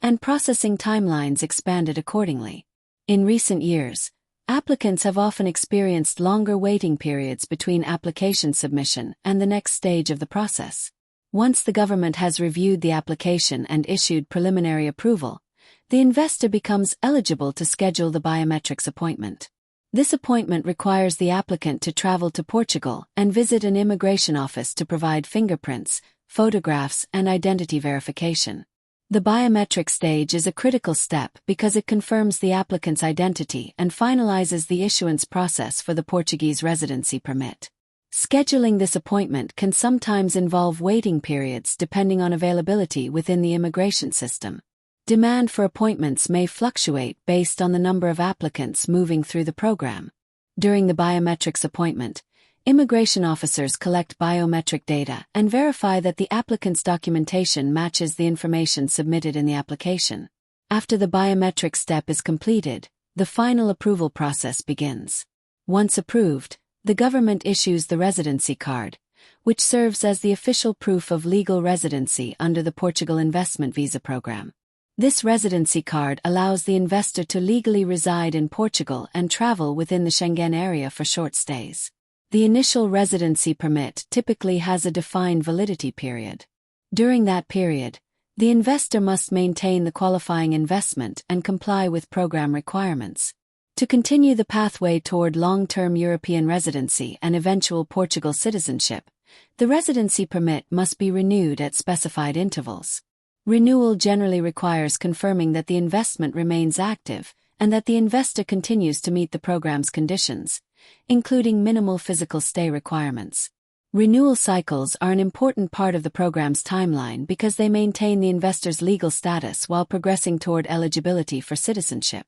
and processing timelines expanded accordingly. In recent years, applicants have often experienced longer waiting periods between application submission and the next stage of the process. Once the government has reviewed the application and issued preliminary approval, the investor becomes eligible to schedule the biometrics appointment. This appointment requires the applicant to travel to Portugal and visit an immigration office to provide fingerprints, photographs, and identity verification. The biometric stage is a critical step because it confirms the applicant's identity and finalizes the issuance process for the Portuguese residency permit. Scheduling this appointment can sometimes involve waiting periods depending on availability within the immigration system. Demand for appointments may fluctuate based on the number of applicants moving through the program. During the biometrics appointment, immigration officers collect biometric data and verify that the applicant's documentation matches the information submitted in the application. After the biometric step is completed, the final approval process begins. Once approved, the government issues the residency card, which serves as the official proof of legal residency under the Portugal Investment Visa program. This residency card allows the investor to legally reside in Portugal and travel within the Schengen area for short stays. The initial residency permit typically has a defined validity period. During that period, the investor must maintain the qualifying investment and comply with program requirements. To continue the pathway toward long-term European residency and eventual Portugal citizenship, the residency permit must be renewed at specified intervals. Renewal generally requires confirming that the investment remains active and that the investor continues to meet the program's conditions, including minimal physical stay requirements. Renewal cycles are an important part of the program's timeline because they maintain the investor's legal status while progressing toward eligibility for citizenship.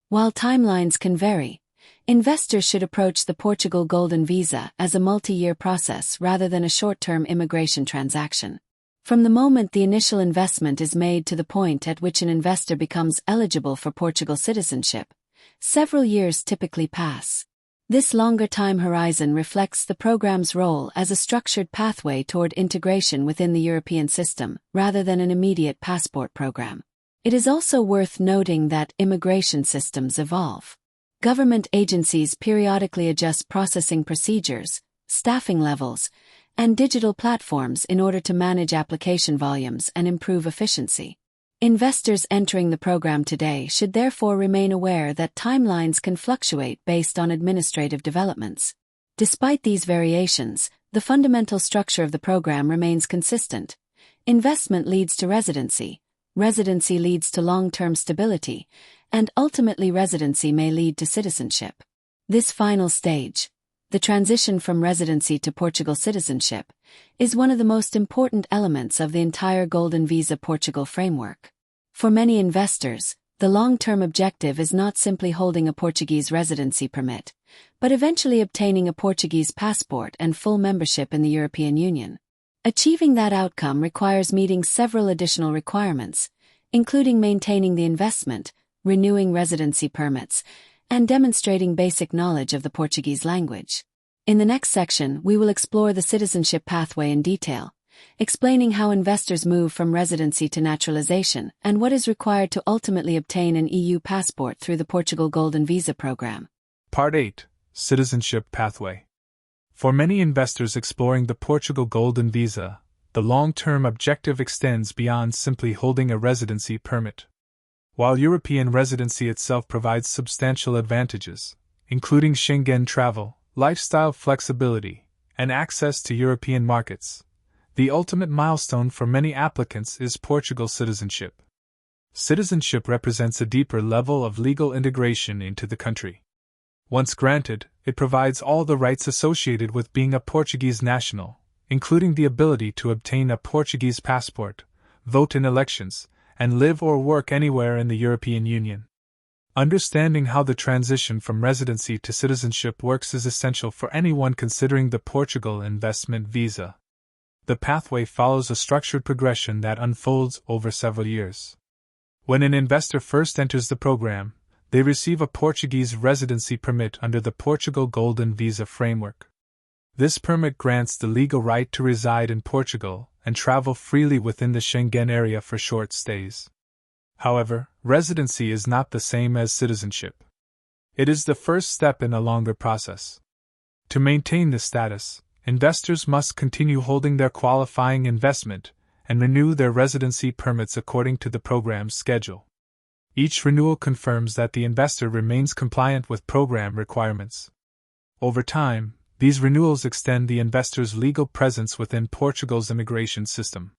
While timelines can vary, investors should approach the Portugal Golden Visa as a multi-year process rather than a short-term immigration transaction. From the moment the initial investment is made to the point at which an investor becomes eligible for Portugal citizenship, several years typically pass. This longer time horizon reflects the program's role as a structured pathway toward integration within the European system, rather than an immediate passport program. It is also worth noting that immigration systems evolve. Government agencies periodically adjust processing procedures, staffing levels, and digital platforms in order to manage application volumes and improve efficiency. Investors entering the program today should therefore remain aware that timelines can fluctuate based on administrative developments. Despite these variations, the fundamental structure of the program remains consistent. Investment leads to residency, residency leads to long-term stability, and ultimately residency may lead to citizenship. This final stage, the transition from residency to Portugal citizenship, is one of the most important elements of the entire Golden Visa Portugal framework. For many investors, the long-term objective is not simply holding a Portuguese residency permit, but eventually obtaining a Portuguese passport and full membership in the European Union. Achieving that outcome requires meeting several additional requirements, including maintaining the investment, renewing residency permits, and demonstrating basic knowledge of the Portuguese language. In the next section, we will explore the citizenship pathway in detail, explaining how investors move from residency to naturalization and what is required to ultimately obtain an EU passport through the Portugal Golden Visa program. Part 8: Citizenship Pathway. For many investors exploring the Portugal Golden Visa, the long-term objective extends beyond simply holding a residency permit. While European residency itself provides substantial advantages, including Schengen travel, lifestyle flexibility, and access to European markets, the ultimate milestone for many applicants is Portugal citizenship. Citizenship represents a deeper level of legal integration into the country. Once granted, it provides all the rights associated with being a Portuguese national, including the ability to obtain a Portuguese passport, vote in elections, and live or work anywhere in the European Union. Understanding how the transition from residency to citizenship works is essential for anyone considering the Portugal investment visa. The pathway follows a structured progression that unfolds over several years. When an investor first enters the program, they receive a Portuguese residency permit under the Portugal Golden Visa framework. This permit grants the legal right to reside in Portugal and travel freely within the Schengen area for short stays. However, residency is not the same as citizenship. It is the first step in a longer process. To maintain this status, investors must continue holding their qualifying investment and renew their residency permits according to the program's schedule. Each renewal confirms that the investor remains compliant with program requirements. Over time, these renewals extend the investor's legal presence within Portugal's immigration system.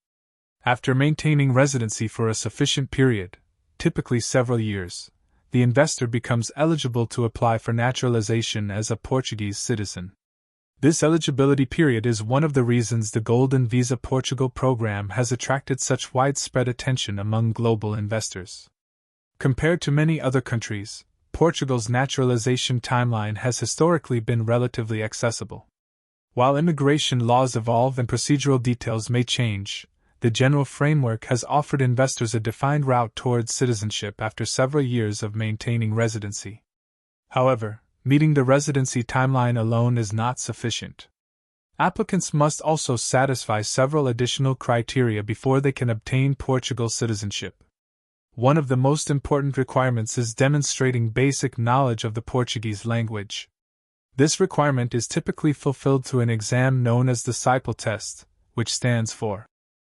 After maintaining residency for a sufficient period, typically several years, the investor becomes eligible to apply for naturalization as a Portuguese citizen. This eligibility period is one of the reasons the Golden Visa Portugal program has attracted such widespread attention among global investors. Compared to many other countries, Portugal's naturalization timeline has historically been relatively accessible. While immigration laws evolve and procedural details may change, the general framework has offered investors a defined route towards citizenship after several years of maintaining residency. However, meeting the residency timeline alone is not sufficient. Applicants must also satisfy several additional criteria before they can obtain Portugal citizenship. One of the most important requirements is demonstrating basic knowledge of the Portuguese language. This requirement is typically fulfilled through an exam known as the CIPL test, which stands for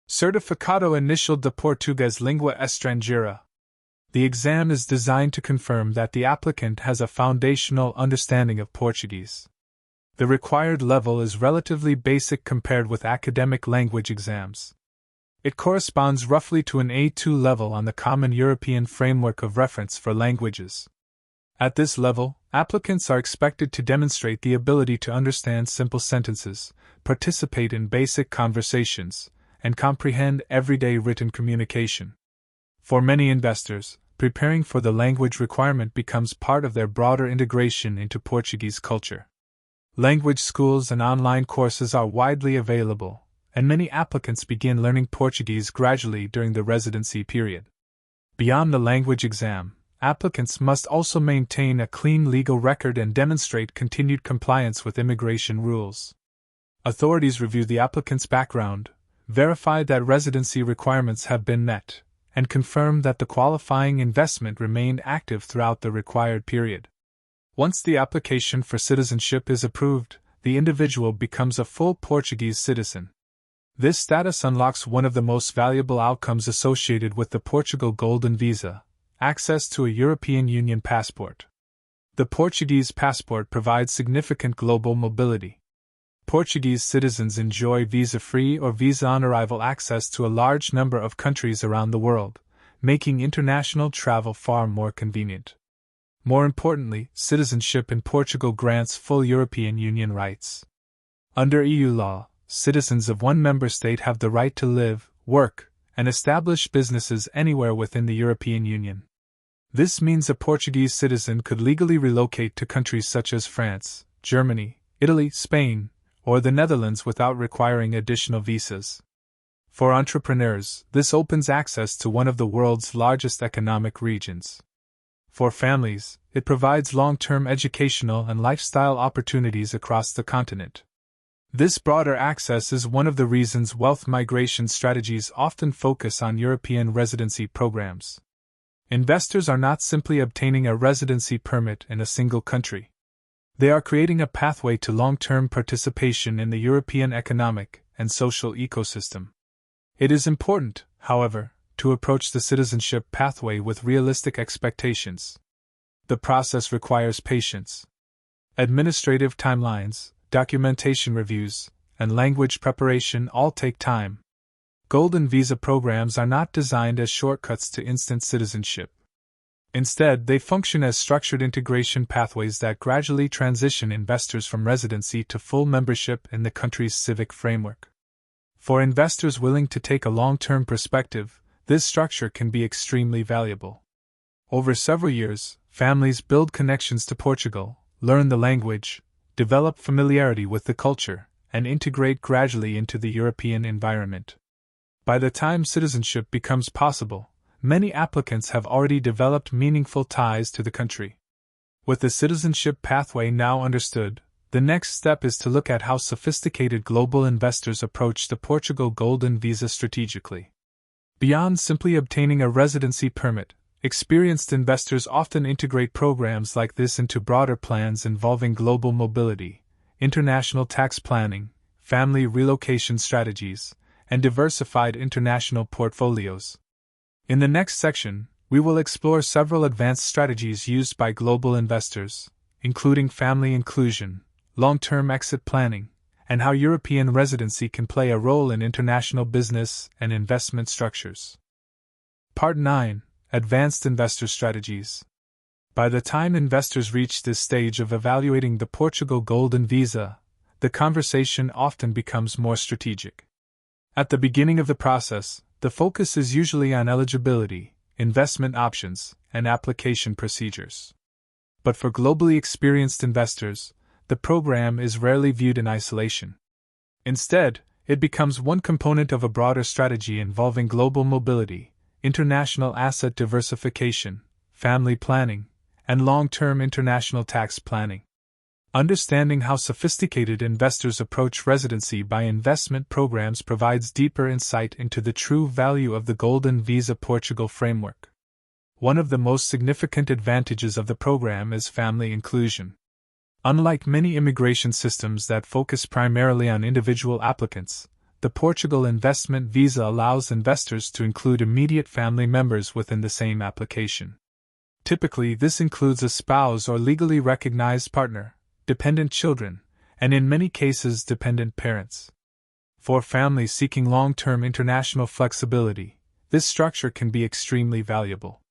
Certificado Inicial de Português Língua Estrangeira. The exam is designed to confirm that the applicant has a foundational understanding of Portuguese. The required level is relatively basic compared with academic language exams. It corresponds roughly to an A2 level on the Common European Framework of Reference for Languages. At this level, applicants are expected to demonstrate the ability to understand simple sentences, participate in basic conversations, and comprehend everyday written communication. For many investors, preparing for the language requirement becomes part of their broader integration into Portuguese culture. Language schools and online courses are widely available, and many applicants begin learning Portuguese gradually during the residency period. Beyond the language exam, applicants must also maintain a clean legal record and demonstrate continued compliance with immigration rules. Authorities review the applicant's background, verify that residency requirements have been met, and confirm that the qualifying investment remained active throughout the required period. Once the application for citizenship is approved, the individual becomes a full Portuguese citizen. This status unlocks one of the most valuable outcomes associated with the Portugal Golden Visa: access to a European Union passport. The Portuguese passport provides significant global mobility. Portuguese citizens enjoy visa-free or visa-on-arrival access to a large number of countries around the world, making international travel far more convenient. More importantly, citizenship in Portugal grants full European Union rights. Under EU law, citizens of one member state have the right to live, work, and establish businesses anywhere within the European Union. This means a Portuguese citizen could legally relocate to countries such as France, Germany, Italy, Spain, or the Netherlands without requiring additional visas. For entrepreneurs, this opens access to one of the world's largest economic regions. For families, it provides long-term educational and lifestyle opportunities across the continent. This broader access is one of the reasons wealth migration strategies often focus on European residency programs. Investors are not simply obtaining a residency permit in a single country. They are creating a pathway to long-term participation in the European economic and social ecosystem. It is important, however, to approach the citizenship pathway with realistic expectations. The process requires patience. Administrative timelines, documentation reviews, and language preparation all take time. Golden Visa programs are not designed as shortcuts to instant citizenship. Instead, they function as structured integration pathways that gradually transition investors from residency to full membership in the country's civic framework. For investors willing to take a long-term perspective, this structure can be extremely valuable. Over several years, families build connections to Portugal, learn the language, develop familiarity with the culture, and integrate gradually into the European environment. By the time citizenship becomes possible, many applicants have already developed meaningful ties to the country. With the citizenship pathway now understood, the next step is to look at how sophisticated global investors approach the Portugal Golden Visa strategically. Beyond simply obtaining a residency permit, experienced investors often integrate programs like this into broader plans involving global mobility, international tax planning, family relocation strategies, and diversified international portfolios. In the next section, we will explore several advanced strategies used by global investors, including family inclusion, long-term exit planning, and how European residency can play a role in international business and investment structures. Part 9: Advanced Investor Strategies. By the time investors reach this stage of evaluating the Portugal Golden Visa, the conversation often becomes more strategic. At the beginning of the process, the focus is usually on eligibility, investment options, and application procedures. But for globally experienced investors, the program is rarely viewed in isolation. Instead, it becomes one component of a broader strategy involving global mobility, international asset diversification, family planning, and long-term international tax planning. Understanding how sophisticated investors approach residency by investment programs provides deeper insight into the true value of the Golden Visa Portugal framework. One of the most significant advantages of the program is family inclusion. Unlike many immigration systems that focus primarily on individual applicants, the Portugal Investment Visa allows investors to include immediate family members within the same application. Typically, this includes a spouse or legally recognized partner, dependent children, and in many cases dependent parents. For families seeking long-term international flexibility, this structure can be extremely valuable.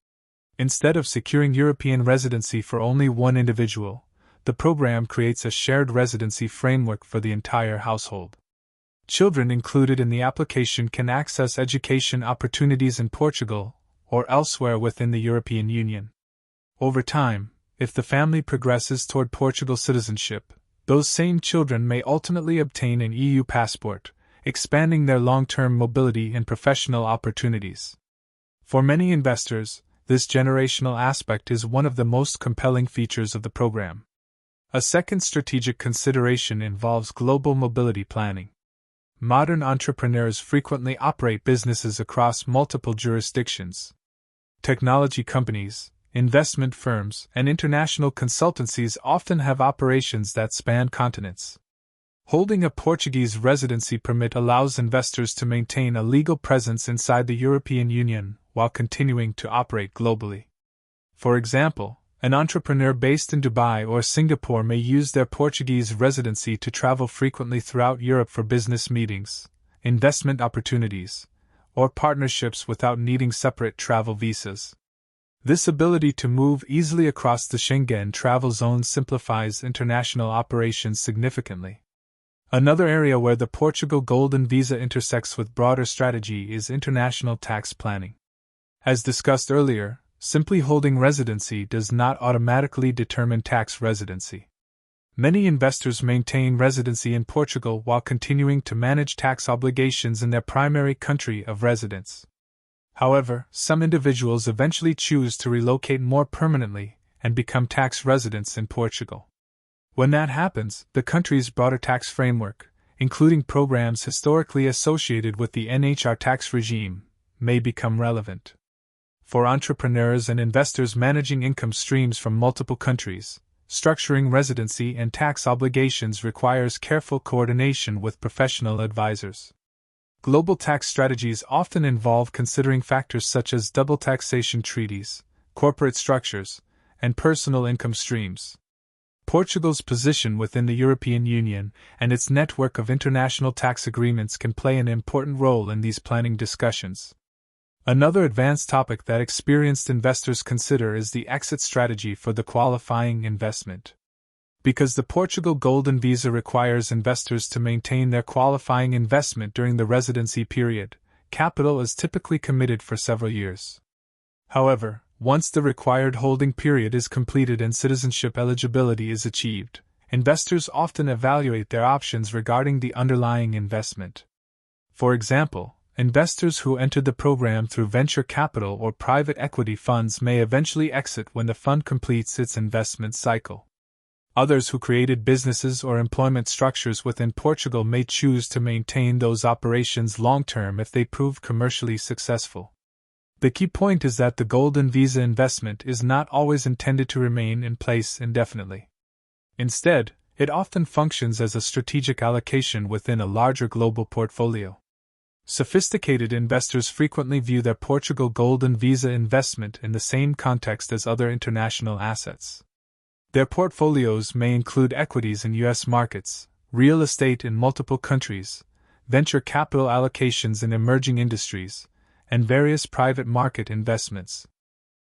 Instead of securing European residency for only one individual, the program creates a shared residency framework for the entire household. Children included in the application can access education opportunities in Portugal or elsewhere within the European Union. Over time, if the family progresses toward Portugal citizenship, those same children may ultimately obtain an EU passport, expanding their long-term mobility and professional opportunities. For many investors, this generational aspect is one of the most compelling features of the program. A second strategic consideration involves global mobility planning. Modern entrepreneurs frequently operate businesses across multiple jurisdictions. Technology companies, investment firms, and international consultancies often have operations that span continents. Holding a Portuguese residency permit allows investors to maintain a legal presence inside the European Union while continuing to operate globally. For example, an entrepreneur based in Dubai or Singapore may use their Portuguese residency to travel frequently throughout Europe for business meetings, investment opportunities, or partnerships without needing separate travel visas. This ability to move easily across the Schengen travel zone simplifies international operations significantly. Another area where the Portugal Golden Visa intersects with broader strategy is international tax planning. As discussed earlier, simply holding residency does not automatically determine tax residency. Many investors maintain residency in Portugal while continuing to manage tax obligations in their primary country of residence. However, some individuals eventually choose to relocate more permanently and become tax residents in Portugal. When that happens, the country's broader tax framework, including programs historically associated with the NHR tax regime, may become relevant. For entrepreneurs and investors managing income streams from multiple countries, structuring residency and tax obligations requires careful coordination with professional advisors. Global tax strategies often involve considering factors such as double taxation treaties, corporate structures, and personal income streams. Portugal's position within the European Union and its network of international tax agreements can play an important role in these planning discussions. Another advanced topic that experienced investors consider is the exit strategy for the qualifying investment. Because the Portugal Golden Visa requires investors to maintain their qualifying investment during the residency period, capital is typically committed for several years. However, once the required holding period is completed and citizenship eligibility is achieved, investors often evaluate their options regarding the underlying investment. For example, investors who entered the program through venture capital or private equity funds may eventually exit when the fund completes its investment cycle. Others who created businesses or employment structures within Portugal may choose to maintain those operations long-term if they prove commercially successful. The key point is that the Golden Visa investment is not always intended to remain in place indefinitely. Instead, it often functions as a strategic allocation within a larger global portfolio. Sophisticated investors frequently view their Portugal Golden Visa investment in the same context as other international assets. Their portfolios may include equities in U.S. markets, real estate in multiple countries, venture capital allocations in emerging industries, and various private market investments.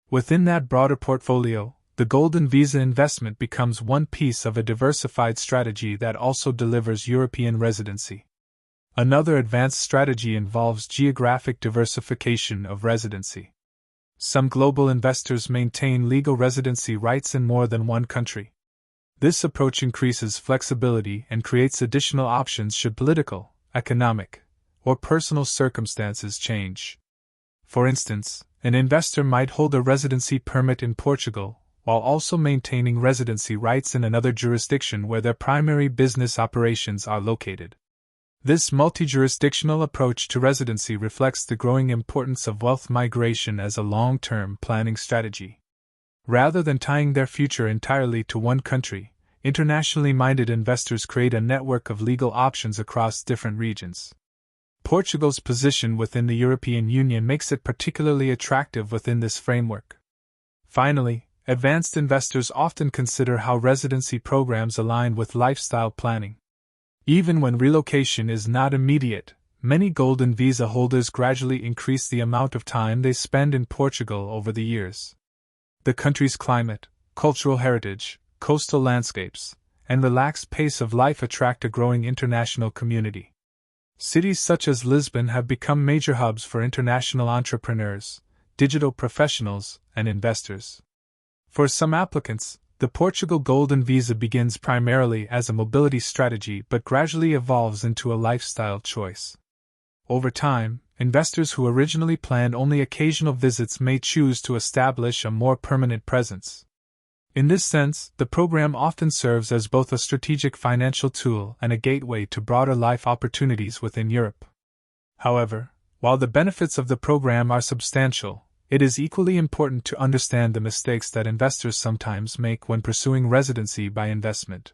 Within that broader portfolio, the Golden Visa investment becomes one piece of a diversified strategy that also delivers European residency. Another advanced strategy involves geographic diversification of residency. Some global investors maintain legal residency rights in more than one country. This approach increases flexibility and creates additional options should political, economic, or personal circumstances change. For instance, an investor might hold a residency permit in Portugal, while also maintaining residency rights in another jurisdiction where their primary business operations are located. This multi-jurisdictional approach to residency reflects the growing importance of wealth migration as a long-term planning strategy. Rather than tying their future entirely to one country, internationally minded investors create a network of legal options across different regions. Portugal's position within the European Union makes it particularly attractive within this framework. Finally, advanced investors often consider how residency programs align with lifestyle planning. Even when relocation is not immediate, many Golden Visa holders gradually increase the amount of time they spend in Portugal over the years. The country's climate, cultural heritage, coastal landscapes, and relaxed pace of life attract a growing international community. Cities such as Lisbon have become major hubs for international entrepreneurs, digital professionals, and investors. For some applicants, the Portugal Golden Visa begins primarily as a mobility strategy but gradually evolves into a lifestyle choice. Over time, investors who originally planned only occasional visits may choose to establish a more permanent presence. In this sense, the program often serves as both a strategic financial tool and a gateway to broader life opportunities within Europe. However, while the benefits of the program are substantial, it is equally important to understand the mistakes that investors sometimes make when pursuing residency by investment.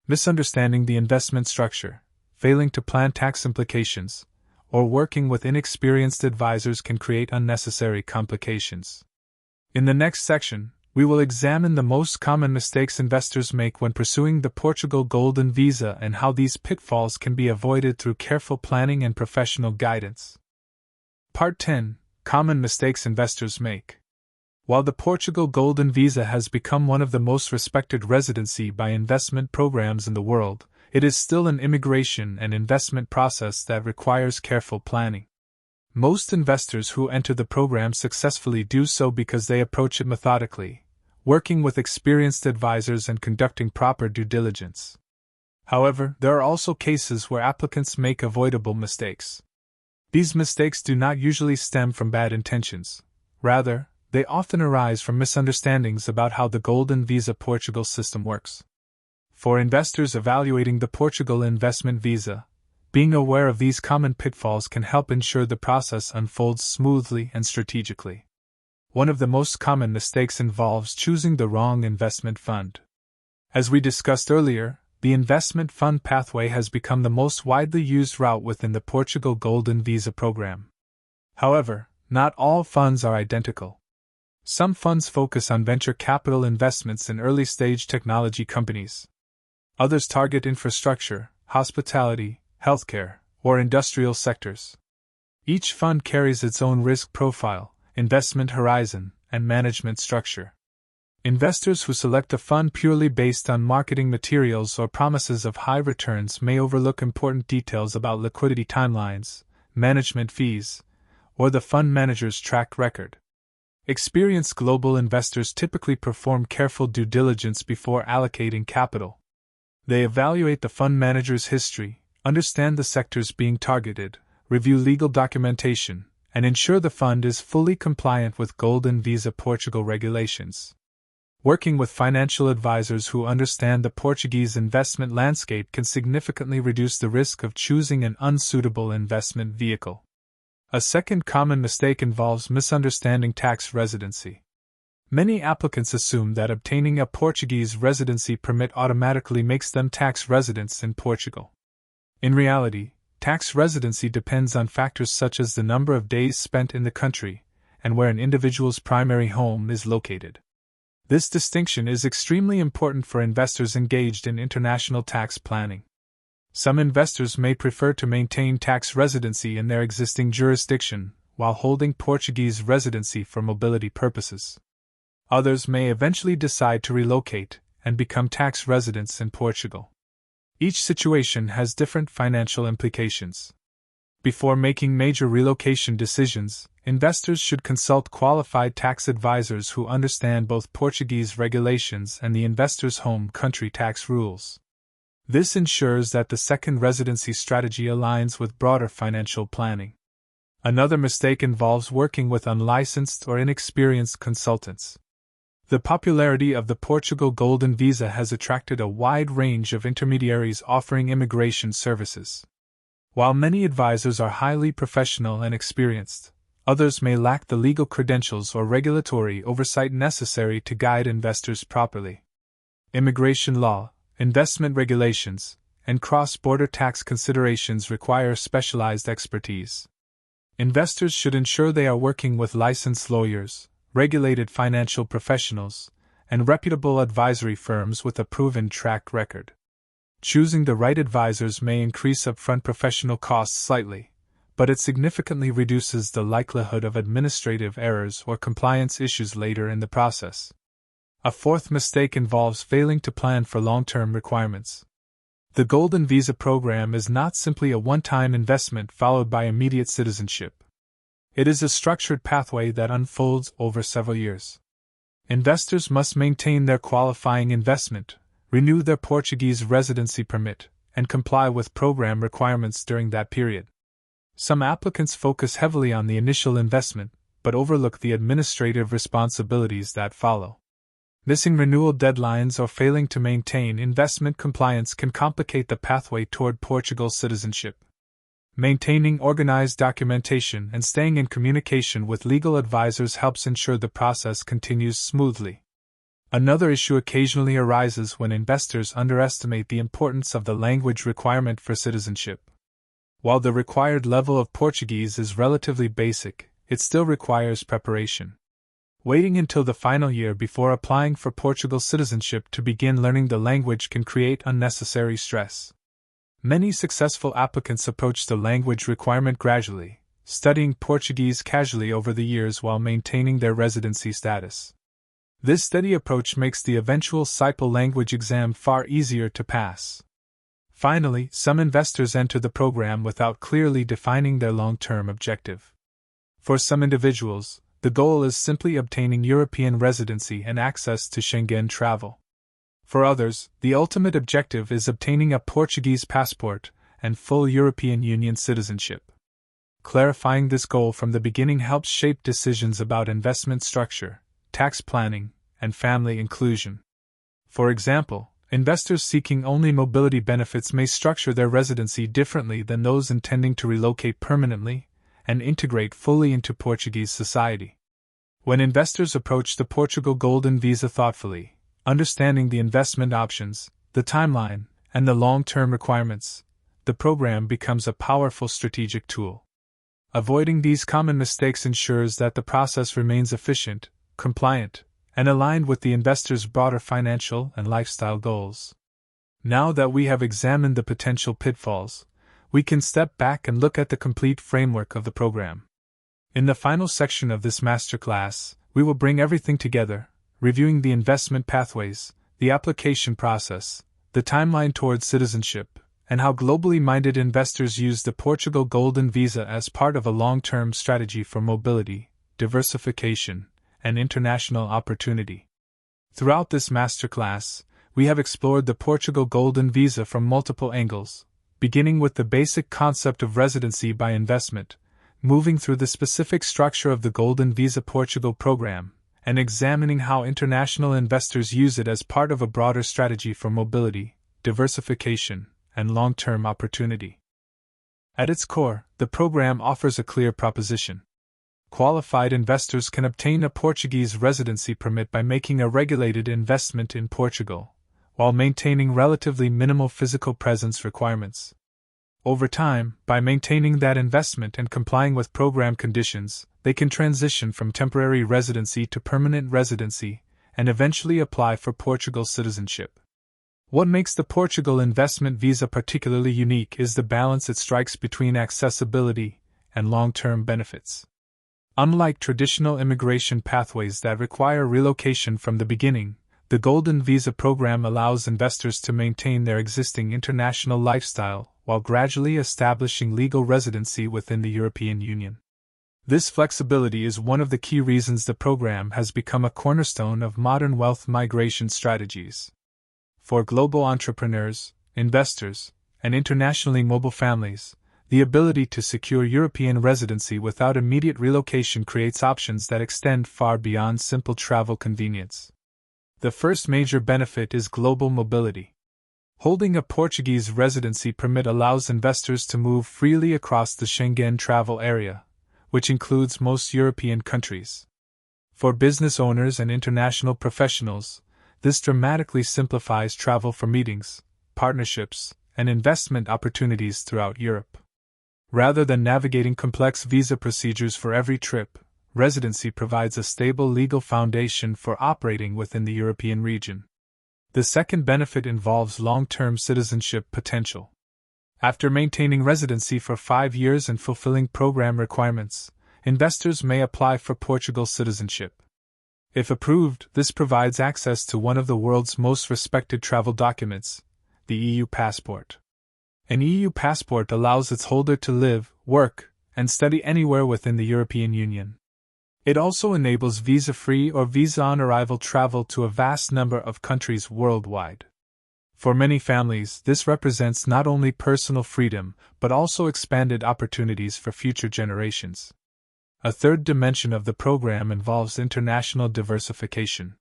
Misunderstanding the investment structure, failing to plan tax implications, or working with inexperienced advisors can create unnecessary complications. In the next section, we will examine the most common mistakes investors make when pursuing the Portugal Golden Visa and how these pitfalls can be avoided through careful planning and professional guidance. Part 10: Common Mistakes Investors Make. While the Portugal Golden Visa has become one of the most respected residency by investment programs in the world, it is still an immigration and investment process that requires careful planning. Most investors who enter the program successfully do so because they approach it methodically, working with experienced advisors and conducting proper due diligence. However, there are also cases where applicants make avoidable mistakes. These mistakes do not usually stem from bad intentions. Rather, they often arise from misunderstandings about how the Golden Visa Portugal system works. For investors evaluating the Portugal investment visa, being aware of these common pitfalls can help ensure the process unfolds smoothly and strategically. One of the most common mistakes involves choosing the wrong investment fund. As we discussed earlier, the investment fund pathway has become the most widely used route within the Portugal Golden Visa program. However, not all funds are identical. Some funds focus on venture capital investments in early-stage technology companies. Others target infrastructure, hospitality, healthcare, or industrial sectors. Each fund carries its own risk profile, investment horizon, and management structure. Investors who select a fund purely based on marketing materials or promises of high returns may overlook important details about liquidity timelines, management fees, or the fund manager's track record. Experienced global investors typically perform careful due diligence before allocating capital. They evaluate the fund manager's history, understand the sectors being targeted, review legal documentation, and ensure the fund is fully compliant with Golden Visa Portugal regulations. Working with financial advisors who understand the Portuguese investment landscape can significantly reduce the risk of choosing an unsuitable investment vehicle. A second common mistake involves misunderstanding tax residency. Many applicants assume that obtaining a Portuguese residency permit automatically makes them tax residents in Portugal. In reality, tax residency depends on factors such as the number of days spent in the country and where an individual's primary home is located. This distinction is extremely important for investors engaged in international tax planning. Some investors may prefer to maintain tax residency in their existing jurisdiction while holding Portuguese residency for mobility purposes. Others may eventually decide to relocate and become tax residents in Portugal. Each situation has different financial implications. Before making major relocation decisions, investors should consult qualified tax advisors who understand both Portuguese regulations and the investor's home country tax rules. This ensures that the second residency strategy aligns with broader financial planning. Another mistake involves working with unlicensed or inexperienced consultants. The popularity of the Portugal Golden Visa has attracted a wide range of intermediaries offering immigration services. While many advisors are highly professional and experienced, others may lack the legal credentials or regulatory oversight necessary to guide investors properly. Immigration law, investment regulations, and cross-border tax considerations require specialized expertise. Investors should ensure they are working with licensed lawyers, regulated financial professionals, and reputable advisory firms with a proven track record. Choosing the right advisors may increase upfront professional costs slightly, but it significantly reduces the likelihood of administrative errors or compliance issues later in the process. A fourth mistake involves failing to plan for long-term requirements. The Golden Visa program is not simply a one-time investment followed by immediate citizenship. It is a structured pathway that unfolds over several years. Investors must maintain their qualifying investment, renew their Portuguese residency permit, and comply with program requirements during that period. Some applicants focus heavily on the initial investment, but overlook the administrative responsibilities that follow. Missing renewal deadlines or failing to maintain investment compliance can complicate the pathway toward Portugal citizenship. Maintaining organized documentation and staying in communication with legal advisors helps ensure the process continues smoothly. Another issue occasionally arises when investors underestimate the importance of the language requirement for citizenship. While the required level of Portuguese is relatively basic, it still requires preparation. Waiting until the final year before applying for Portugal citizenship to begin learning the language can create unnecessary stress. Many successful applicants approach the language requirement gradually, studying Portuguese casually over the years while maintaining their residency status. This steady approach makes the eventual SIPL language exam far easier to pass. Finally, some investors enter the program without clearly defining their long-term objective. For some individuals, the goal is simply obtaining European residency and access to Schengen travel. For others, the ultimate objective is obtaining a Portuguese passport and full European Union citizenship. Clarifying this goal from the beginning helps shape decisions about investment structure, tax planning, and family inclusion. For example, investors seeking only mobility benefits may structure their residency differently than those intending to relocate permanently and integrate fully into Portuguese society. When investors approach the Portugal Golden Visa thoughtfully, understanding the investment options, the timeline, and the long-term requirements, the program becomes a powerful strategic tool. Avoiding these common mistakes ensures that the process remains efficient, compliant, and aligned with the investor's broader financial and lifestyle goals. Now that we have examined the potential pitfalls, we can step back and look at the complete framework of the program. In the final section of this masterclass, we will bring everything together, reviewing the investment pathways, the application process, the timeline towards citizenship, and how globally minded investors use the Portugal Golden Visa as part of a long-term strategy for mobility, diversification, and international opportunity. Throughout this masterclass, we have explored the Portugal Golden Visa from multiple angles, beginning with the basic concept of residency by investment, moving through the specific structure of the Golden Visa Portugal program, and examining how international investors use it as part of a broader strategy for mobility, diversification, and long-term opportunity. At its core, the program offers a clear proposition. Qualified investors can obtain a Portuguese residency permit by making a regulated investment in Portugal, while maintaining relatively minimal physical presence requirements. Over time, by maintaining that investment and complying with program conditions, they can transition from temporary residency to permanent residency and eventually apply for Portugal citizenship. What makes the Portugal investment visa particularly unique is the balance it strikes between accessibility and long-term benefits. Unlike traditional immigration pathways that require relocation from the beginning, the Golden Visa program allows investors to maintain their existing international lifestyle while gradually establishing legal residency within the European Union. This flexibility is one of the key reasons the program has become a cornerstone of modern wealth migration strategies. For global entrepreneurs, investors, and internationally mobile families, the ability to secure European residency without immediate relocation creates options that extend far beyond simple travel convenience. The first major benefit is global mobility. Holding a Portuguese residency permit allows investors to move freely across the Schengen travel area, which includes most European countries. For business owners and international professionals, this dramatically simplifies travel for meetings, partnerships, and investment opportunities throughout Europe. Rather than navigating complex visa procedures for every trip, residency provides a stable legal foundation for operating within the European region. The second benefit involves long-term citizenship potential. After maintaining residency for 5 years and fulfilling program requirements, investors may apply for Portugal citizenship. If approved, this provides access to one of the world's most respected travel documents, the EU passport. An EU passport allows its holder to live, work, and study anywhere within the European Union. It also enables visa-free or visa-on-arrival travel to a vast number of countries worldwide. For many families, this represents not only personal freedom, but also expanded opportunities for future generations. A third dimension of the program involves international diversification.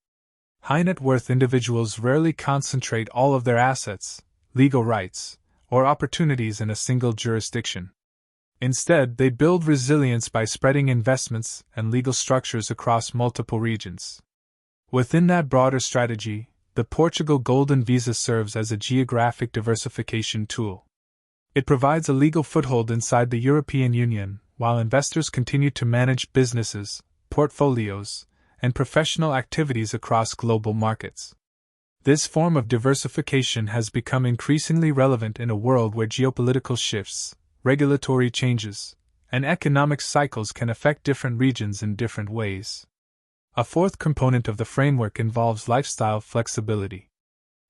High net worth individuals rarely concentrate all of their assets, legal rights, or opportunities in a single jurisdiction. Instead, they build resilience by spreading investments and legal structures across multiple regions. Within that broader strategy, the Portugal Golden Visa serves as a geographic diversification tool. It provides a legal foothold inside the European Union, while investors continue to manage businesses, portfolios, and professional activities across global markets. This form of diversification has become increasingly relevant in a world where geopolitical shifts, regulatory changes, and economic cycles can affect different regions in different ways. A fourth component of the framework involves lifestyle flexibility.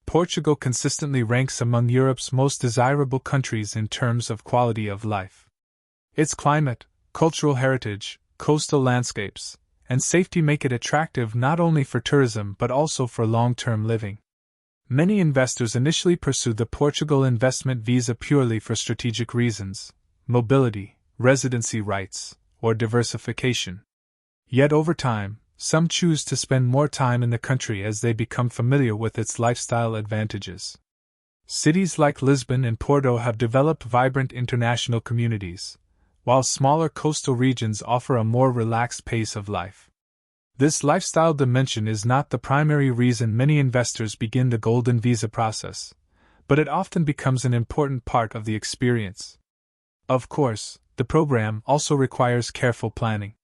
Portugal consistently ranks among Europe's most desirable countries in terms of quality of life. Its climate, cultural heritage, coastal landscapes, and safety make it attractive not only for tourism but also for long-term living. Many investors initially pursue the Portugal investment visa purely for strategic reasons, mobility, residency rights, or diversification. Yet over time, some choose to spend more time in the country as they become familiar with its lifestyle advantages. Cities like Lisbon and Porto have developed vibrant international communities, while smaller coastal regions offer a more relaxed pace of life. This lifestyle dimension is not the primary reason many investors begin the Golden Visa process, but it often becomes an important part of the experience. Of course, the program also requires careful planning.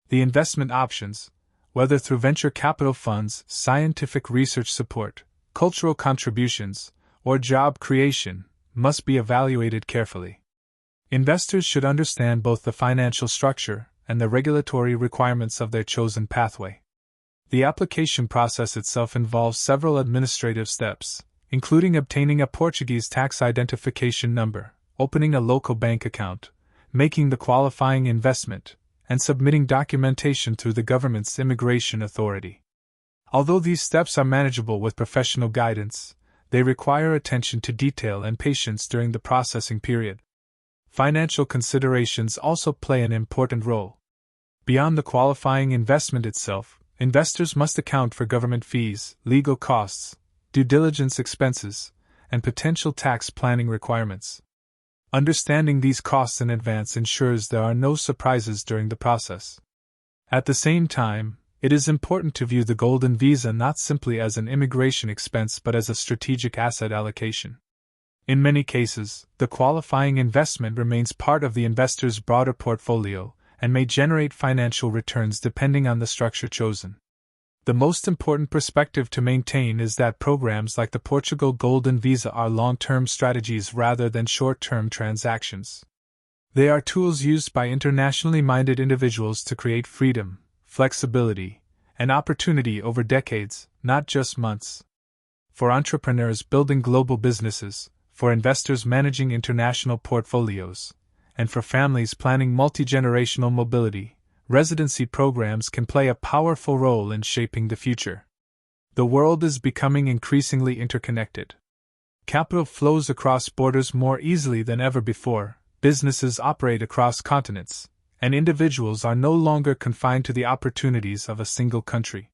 The investment options, whether through venture capital funds, scientific research support, cultural contributions, or job creation, must be evaluated carefully. Investors should understand both the financial structure and the regulatory requirements of their chosen pathway. The application process itself involves several administrative steps, including obtaining a Portuguese tax identification number, opening a local bank account, making the qualifying investment, and submitting documentation through the government's immigration authority. Although these steps are manageable with professional guidance, they require attention to detail and patience during the processing period. Financial considerations also play an important role. Beyond the qualifying investment itself, investors must account for government fees, legal costs, due diligence expenses, and potential tax planning requirements. Understanding these costs in advance ensures there are no surprises during the process. At the same time, it is important to view the Golden Visa not simply as an immigration expense but as a strategic asset allocation. In many cases, the qualifying investment remains part of the investor's broader portfolio and may generate financial returns depending on the structure chosen. The most important perspective to maintain is that programs like the Portugal Golden Visa are long-term strategies rather than short-term transactions. They are tools used by internationally minded individuals to create freedom, flexibility, and opportunity over decades, not just months. For entrepreneurs building global businesses, for investors managing international portfolios, and for families planning multi-generational mobility, residency programs can play a powerful role in shaping the future. The world is becoming increasingly interconnected. Capital flows across borders more easily than ever before, businesses operate across continents, and individuals are no longer confined to the opportunities of a single country.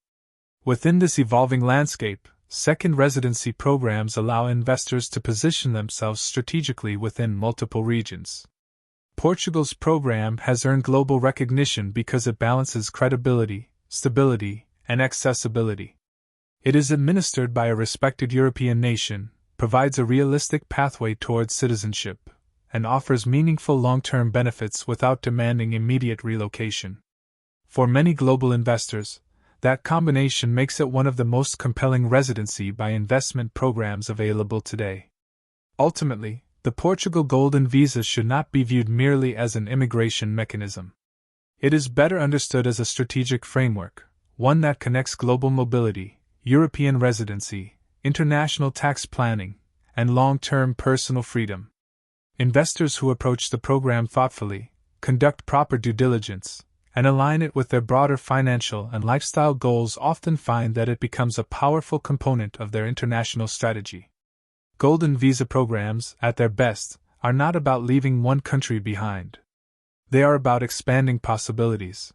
Within this evolving landscape, second residency programs allow investors to position themselves strategically within multiple regions. Portugal's program has earned global recognition because it balances credibility, stability, and accessibility. It is administered by a respected European nation, provides a realistic pathway towards citizenship, and offers meaningful long-term benefits without demanding immediate relocation. For many global investors, that combination makes it one of the most compelling residency by investment programs available today. Ultimately, The Portugal Golden Visa should not be viewed merely as an immigration mechanism. It is better understood as a strategic framework, one that connects global mobility, European residency, international tax planning, and long-term personal freedom. Investors who approach the program thoughtfully, conduct proper due diligence, and align it with their broader financial and lifestyle goals often find that it becomes a powerful component of their international strategy. Golden Visa programs, at their best, are not about leaving one country behind. They are about expanding possibilities.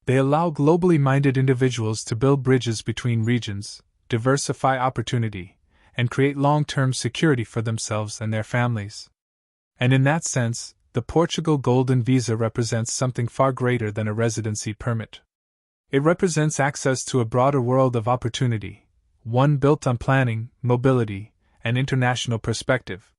They allow globally minded individuals to build bridges between regions, diversify opportunity, and create long-term security for themselves and their families. And in that sense, the Portugal Golden Visa represents something far greater than a residency permit. It represents access to a broader world of opportunity, one built on planning, mobility, and international perspective.